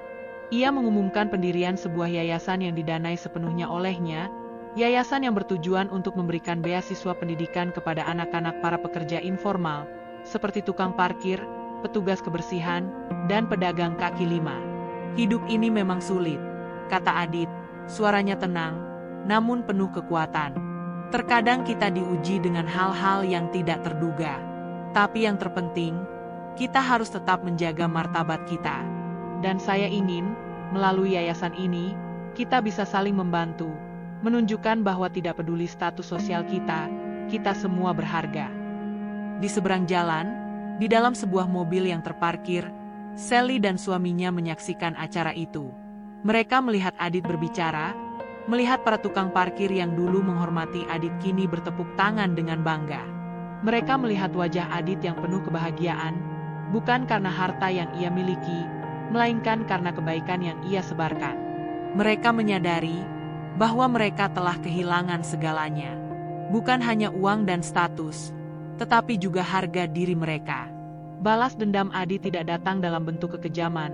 Ia mengumumkan pendirian sebuah yayasan yang didanai sepenuhnya olehnya, yayasan yang bertujuan untuk memberikan beasiswa pendidikan kepada anak-anak para pekerja informal, seperti tukang parkir, petugas kebersihan, dan pedagang kaki lima. "Hidup ini memang sulit," kata Adit, suaranya tenang, namun penuh kekuatan. "Terkadang kita diuji dengan hal-hal yang tidak terduga. Tapi yang terpenting, kita harus tetap menjaga martabat kita. Dan saya ingin, melalui yayasan ini, kita bisa saling membantu, menunjukkan bahwa tidak peduli status sosial kita semua berharga." Di seberang jalan, di dalam sebuah mobil yang terparkir, Sally dan suaminya menyaksikan acara itu. Mereka melihat Adit berbicara, melihat para tukang parkir yang dulu menghormati Adit kini bertepuk tangan dengan bangga. Mereka melihat wajah Adit yang penuh kebahagiaan, bukan karena harta yang ia miliki, melainkan karena kebaikan yang ia sebarkan. Mereka menyadari bahwa mereka telah kehilangan segalanya. Bukan hanya uang dan status, tetapi juga harga diri mereka. Balas dendam Adit tidak datang dalam bentuk kekejaman,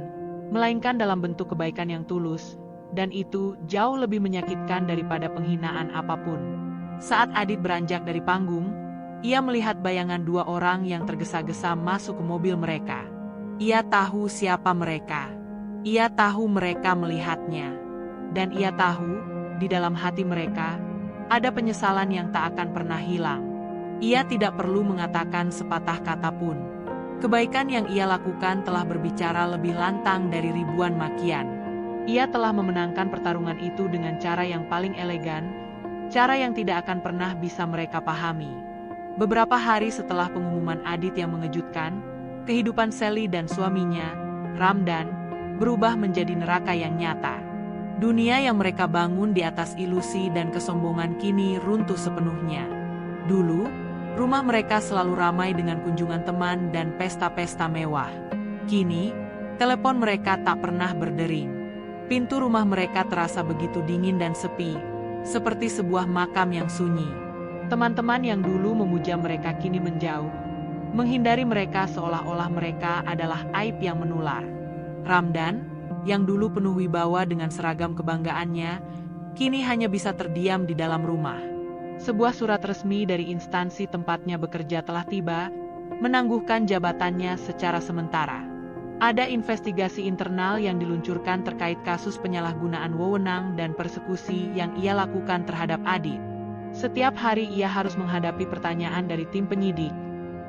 melainkan dalam bentuk kebaikan yang tulus, dan itu jauh lebih menyakitkan daripada penghinaan apapun. Saat Adit beranjak dari panggung, ia melihat bayangan dua orang yang tergesa-gesa masuk ke mobil mereka. Ia tahu siapa mereka. Ia tahu mereka melihatnya. Dan ia tahu, di dalam hati mereka, ada penyesalan yang tak akan pernah hilang. Ia tidak perlu mengatakan sepatah kata pun. Kebaikan yang ia lakukan telah berbicara lebih lantang dari ribuan makian. Ia telah memenangkan pertarungan itu dengan cara yang paling elegan, cara yang tidak akan pernah bisa mereka pahami. Beberapa hari setelah pengumuman Adit yang mengejutkan, kehidupan Sally dan suaminya, Ramdan, berubah menjadi neraka yang nyata. Dunia yang mereka bangun di atas ilusi dan kesombongan kini runtuh sepenuhnya. Dulu, rumah mereka selalu ramai dengan kunjungan teman dan pesta-pesta mewah. Kini, telepon mereka tak pernah berdering. Pintu rumah mereka terasa begitu dingin dan sepi, seperti sebuah makam yang sunyi. Teman-teman yang dulu memuja mereka kini menjauh, menghindari mereka seolah-olah mereka adalah aib yang menular. Ramdan, yang dulu penuh wibawa dengan seragam kebanggaannya, kini hanya bisa terdiam di dalam rumah. Sebuah surat resmi dari instansi tempatnya bekerja telah tiba, menangguhkan jabatannya secara sementara. Ada investigasi internal yang diluncurkan terkait kasus penyalahgunaan wewenang dan persekusi yang ia lakukan terhadap Adit. Setiap hari ia harus menghadapi pertanyaan dari tim penyidik,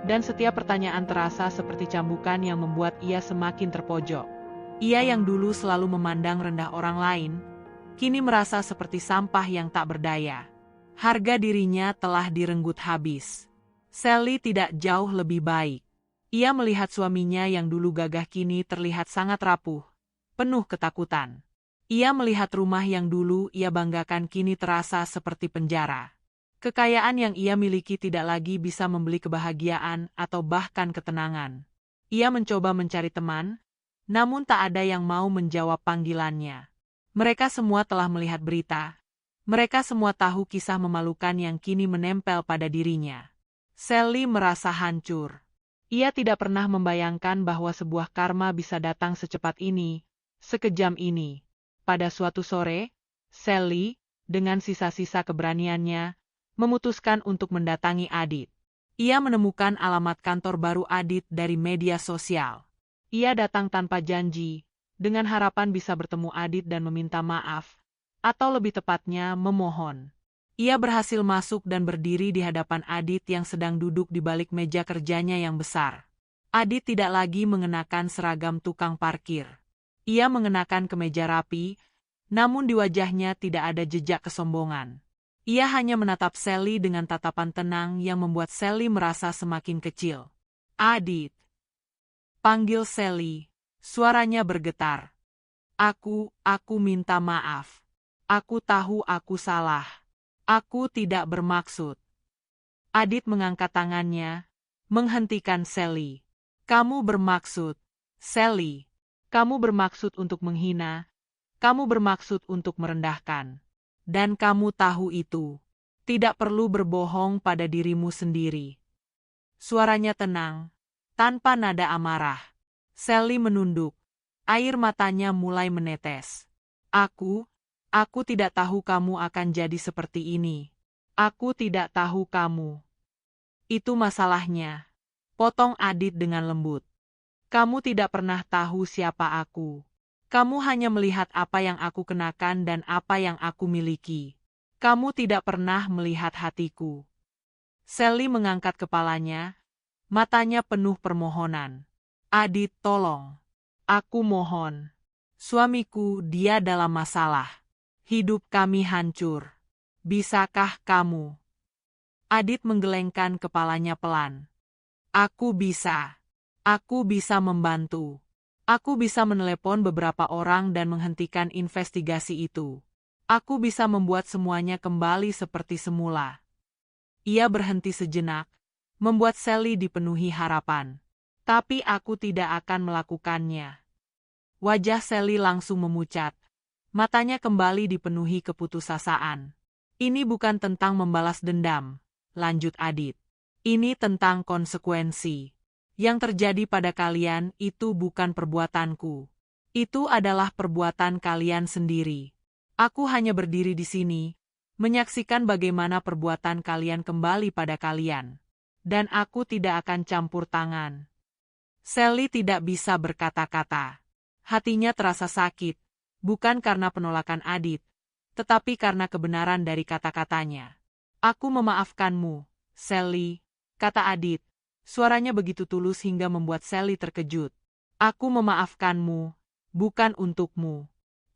dan setiap pertanyaan terasa seperti cambukan yang membuat ia semakin terpojok. Ia yang dulu selalu memandang rendah orang lain, kini merasa seperti sampah yang tak berdaya. Harga dirinya telah direnggut habis. Sally tidak jauh lebih baik. Ia melihat suaminya yang dulu gagah kini terlihat sangat rapuh, penuh ketakutan. Ia melihat rumah yang dulu ia banggakan kini terasa seperti penjara. Kekayaan yang ia miliki tidak lagi bisa membeli kebahagiaan atau bahkan ketenangan. Ia mencoba mencari teman, namun tak ada yang mau menjawab panggilannya. Mereka semua telah melihat berita. Mereka semua tahu kisah memalukan yang kini menempel pada dirinya. Sally merasa hancur. Ia tidak pernah membayangkan bahwa sebuah karma bisa datang secepat ini, sekejam ini. Pada suatu sore, Sally, dengan sisa-sisa keberaniannya, memutuskan untuk mendatangi Adit. Ia menemukan alamat kantor baru Adit dari media sosial. Ia datang tanpa janji, dengan harapan bisa bertemu Adit dan meminta maaf, atau lebih tepatnya memohon. Ia berhasil masuk dan berdiri di hadapan Adit yang sedang duduk di balik meja kerjanya yang besar. Adit tidak lagi mengenakan seragam tukang parkir. Ia mengenakan kemeja rapi, namun di wajahnya tidak ada jejak kesombongan. Ia hanya menatap Sally dengan tatapan tenang yang membuat Sally merasa semakin kecil. Adit, panggil Sally, suaranya bergetar. Aku minta maaf. Aku tahu aku salah. Aku tidak bermaksud. Adit mengangkat tangannya, menghentikan Sally. Kamu bermaksud, Sally. Kamu bermaksud untuk menghina. Kamu bermaksud untuk merendahkan. Dan kamu tahu itu. Tidak perlu berbohong pada dirimu sendiri. Suaranya tenang, tanpa nada amarah. Sally menunduk. Air matanya mulai menetes. Aku tidak tahu kamu akan jadi seperti ini. Aku tidak tahu kamu. Itu masalahnya. Potong Adit dengan lembut. Kamu tidak pernah tahu siapa aku. Kamu hanya melihat apa yang aku kenakan dan apa yang aku miliki. Kamu tidak pernah melihat hatiku. Sally mengangkat kepalanya, matanya penuh permohonan. Adit, tolong. Aku mohon. Suamiku, dia dalam masalah. Hidup kami hancur. Bisakah kamu? Adit menggelengkan kepalanya pelan. Aku bisa. Aku bisa membantu. Aku bisa menelepon beberapa orang dan menghentikan investigasi itu. Aku bisa membuat semuanya kembali seperti semula. Ia berhenti sejenak, membuat Sally dipenuhi harapan. Tapi aku tidak akan melakukannya. Wajah Sally langsung memucat. Matanya kembali dipenuhi keputusasaan. Ini bukan tentang membalas dendam, lanjut Adit. Ini tentang konsekuensi. Yang terjadi pada kalian itu bukan perbuatanku. Itu adalah perbuatan kalian sendiri. Aku hanya berdiri di sini, menyaksikan bagaimana perbuatan kalian kembali pada kalian. Dan aku tidak akan campur tangan. Sally tidak bisa berkata-kata. Hatinya terasa sakit. Bukan karena penolakan Adit, tetapi karena kebenaran dari kata-katanya. Aku memaafkanmu, Sally, kata Adit. Suaranya begitu tulus hingga membuat Sally terkejut. Aku memaafkanmu, bukan untukmu,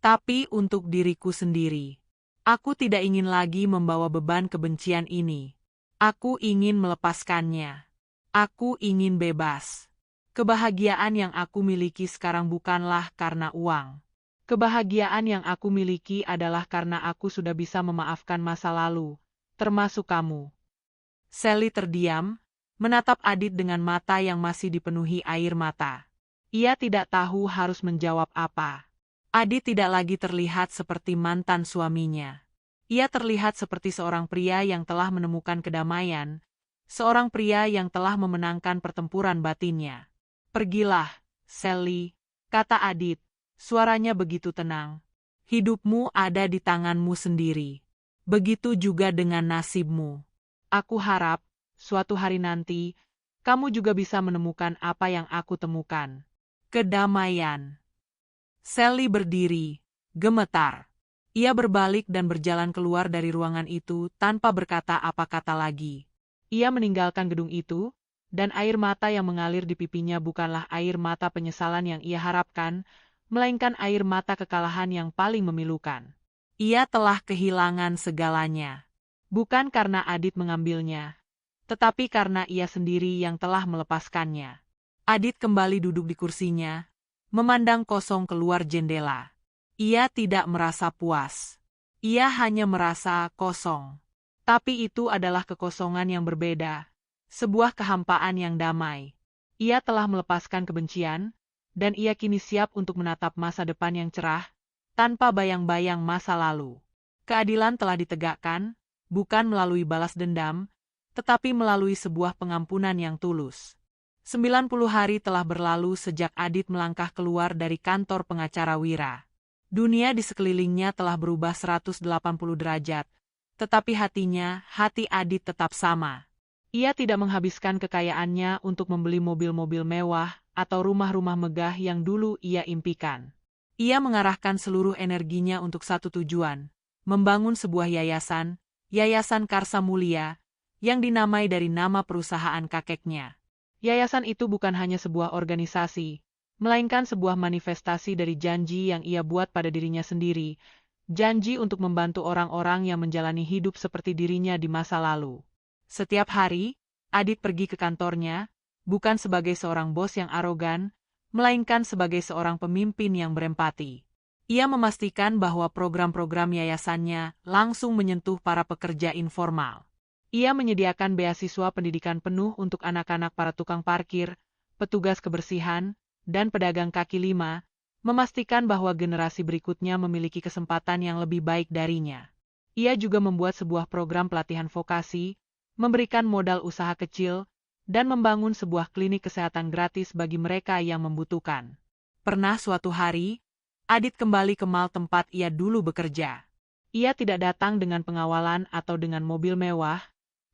tapi untuk diriku sendiri. Aku tidak ingin lagi membawa beban kebencian ini. Aku ingin melepaskannya. Aku ingin bebas. Kebahagiaan yang aku miliki sekarang bukanlah karena uang. Kebahagiaan yang aku miliki adalah karena aku sudah bisa memaafkan masa lalu, termasuk kamu. Sally terdiam, menatap Adit dengan mata yang masih dipenuhi air mata. Ia tidak tahu harus menjawab apa. Adit tidak lagi terlihat seperti mantan suaminya. Ia terlihat seperti seorang pria yang telah menemukan kedamaian, seorang pria yang telah memenangkan pertempuran batinnya. Pergilah, Sally, kata Adit, suaranya begitu tenang. Hidupmu ada di tanganmu sendiri. Begitu juga dengan nasibmu. Aku harap, suatu hari nanti, kamu juga bisa menemukan apa yang aku temukan. Kedamaian. Sally berdiri, gemetar. Ia berbalik dan berjalan keluar dari ruangan itu tanpa berkata apa kata lagi. Ia meninggalkan gedung itu, dan air mata yang mengalir di pipinya bukanlah air mata penyesalan yang ia harapkan, melainkan air mata kekalahan yang paling memilukan. Ia telah kehilangan segalanya. Bukan karena Adit mengambilnya, tetapi karena ia sendiri yang telah melepaskannya. Adit kembali duduk di kursinya, memandang kosong keluar jendela. Ia tidak merasa puas. Ia hanya merasa kosong. Tapi itu adalah kekosongan yang berbeda, sebuah kehampaan yang damai. Ia telah melepaskan kebencian, dan ia kini siap untuk menatap masa depan yang cerah, tanpa bayang-bayang masa lalu. Keadilan telah ditegakkan, bukan melalui balas dendam, tetapi melalui sebuah pengampunan yang tulus. 90 hari telah berlalu sejak Adit melangkah keluar dari kantor pengacara Wira. Dunia di sekelilingnya telah berubah 180 derajat, tetapi hati Adit tetap sama. Ia tidak menghabiskan kekayaannya untuk membeli mobil-mobil mewah atau rumah-rumah megah yang dulu ia impikan. Ia mengarahkan seluruh energinya untuk satu tujuan, membangun sebuah yayasan, Yayasan Karsa Mulia, yang dinamai dari nama perusahaan kakeknya. Yayasan itu bukan hanya sebuah organisasi, melainkan sebuah manifestasi dari janji yang ia buat pada dirinya sendiri, janji untuk membantu orang-orang yang menjalani hidup seperti dirinya di masa lalu. Setiap hari, Adit pergi ke kantornya, bukan sebagai seorang bos yang arogan, melainkan sebagai seorang pemimpin yang berempati. Ia memastikan bahwa program-program yayasannya langsung menyentuh para pekerja informal. Ia menyediakan beasiswa pendidikan penuh untuk anak-anak para tukang parkir, petugas kebersihan, dan pedagang kaki lima, memastikan bahwa generasi berikutnya memiliki kesempatan yang lebih baik darinya. Ia juga membuat sebuah program pelatihan vokasi, memberikan modal usaha kecil, dan membangun sebuah klinik kesehatan gratis bagi mereka yang membutuhkan. Pernah suatu hari, Adit kembali ke mal tempat ia dulu bekerja. Ia tidak datang dengan pengawalan atau dengan mobil mewah,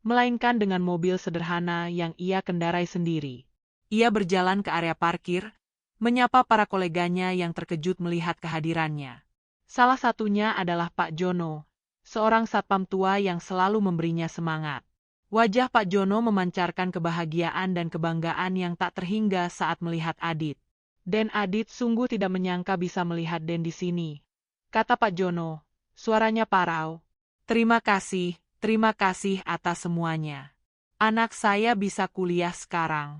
melainkan dengan mobil sederhana yang ia kendarai sendiri. Ia berjalan ke area parkir, menyapa para koleganya yang terkejut melihat kehadirannya. Salah satunya adalah Pak Jono, seorang satpam tua yang selalu memberinya semangat. Wajah Pak Jono memancarkan kebahagiaan dan kebanggaan yang tak terhingga saat melihat Adit. Den, Adit sungguh tidak menyangka bisa melihat Den di sini, kata Pak Jono, suaranya parau. Terima kasih atas semuanya. Anak saya bisa kuliah sekarang.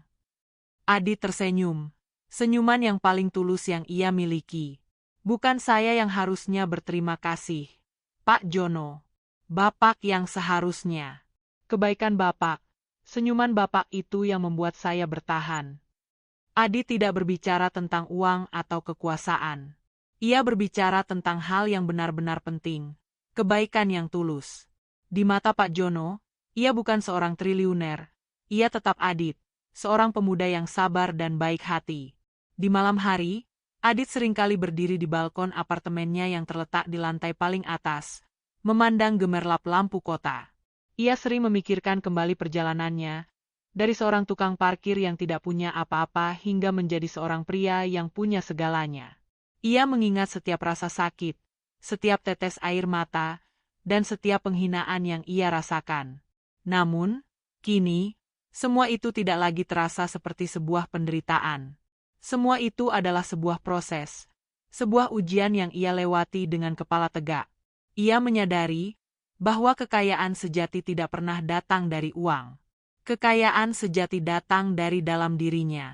Adit tersenyum. Senyuman yang paling tulus yang ia miliki. Bukan saya yang harusnya berterima kasih, Pak Jono. Bapak yang seharusnya. Kebaikan Bapak, senyuman Bapak itu yang membuat saya bertahan. Adit tidak berbicara tentang uang atau kekuasaan. Ia berbicara tentang hal yang benar-benar penting, kebaikan yang tulus. Di mata Pak Jono, ia bukan seorang triliuner. Ia tetap Adit, seorang pemuda yang sabar dan baik hati. Di malam hari, Adit seringkali berdiri di balkon apartemennya yang terletak di lantai paling atas, memandang gemerlap lampu kota. Ia sering memikirkan kembali perjalanannya, dari seorang tukang parkir yang tidak punya apa-apa hingga menjadi seorang pria yang punya segalanya. Ia mengingat setiap rasa sakit, setiap tetes air mata, dan setiap penghinaan yang ia rasakan. Namun, kini, semua itu tidak lagi terasa seperti sebuah penderitaan. Semua itu adalah sebuah proses, sebuah ujian yang ia lewati dengan kepala tegak. Ia menyadari bahwa kekayaan sejati tidak pernah datang dari uang. Kekayaan sejati datang dari dalam dirinya,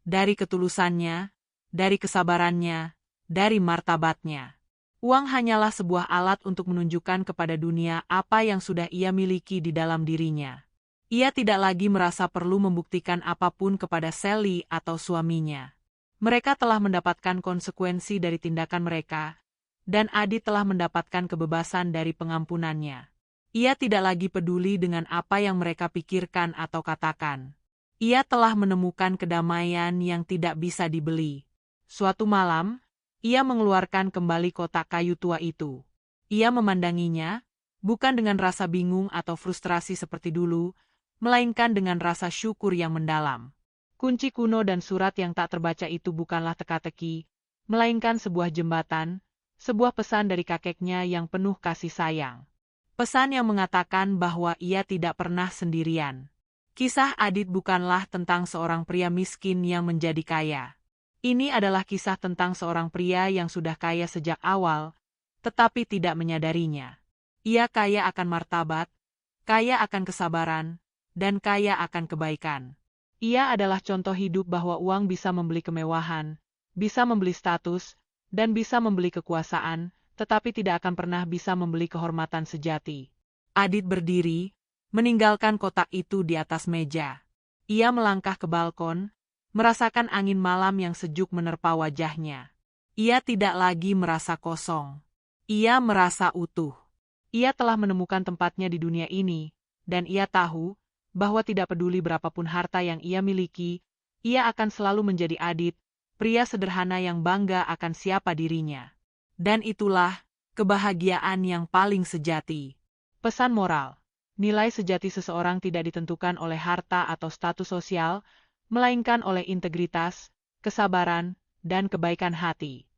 dari ketulusannya, dari kesabarannya, dari martabatnya. Uang hanyalah sebuah alat untuk menunjukkan kepada dunia apa yang sudah ia miliki di dalam dirinya. Ia tidak lagi merasa perlu membuktikan apapun kepada Sally atau suaminya. Mereka telah mendapatkan konsekuensi dari tindakan mereka, dan Adit telah mendapatkan kebebasan dari pengampunannya. Ia tidak lagi peduli dengan apa yang mereka pikirkan atau katakan. Ia telah menemukan kedamaian yang tidak bisa dibeli. Suatu malam, ia mengeluarkan kembali kotak kayu tua itu. Ia memandanginya, bukan dengan rasa bingung atau frustrasi seperti dulu, melainkan dengan rasa syukur yang mendalam. Kunci kuno dan surat yang tak terbaca itu bukanlah teka-teki, melainkan sebuah jembatan, sebuah pesan dari kakeknya yang penuh kasih sayang. Pesan yang mengatakan bahwa ia tidak pernah sendirian. Kisah Adit bukanlah tentang seorang pria miskin yang menjadi kaya. Ini adalah kisah tentang seorang pria yang sudah kaya sejak awal, tetapi tidak menyadarinya. Ia kaya akan martabat, kaya akan kesabaran, dan kaya akan kebaikan. Ia adalah contoh hidup bahwa uang bisa membeli kemewahan, bisa membeli status, dan bisa membeli kekuasaan, tetapi tidak akan pernah bisa membeli kehormatan sejati. Adit berdiri, meninggalkan kotak itu di atas meja. Ia melangkah ke balkon, merasakan angin malam yang sejuk menerpa wajahnya. Ia tidak lagi merasa kosong. Ia merasa utuh. Ia telah menemukan tempatnya di dunia ini, dan ia tahu bahwa tidak peduli berapapun harta yang ia miliki, ia akan selalu menjadi Adit, pria sederhana yang bangga akan siapa dirinya. Dan itulah kebahagiaan yang paling sejati. Pesan moral. Nilai sejati seseorang tidak ditentukan oleh harta atau status sosial, melainkan oleh integritas, kesabaran, dan kebaikan hati.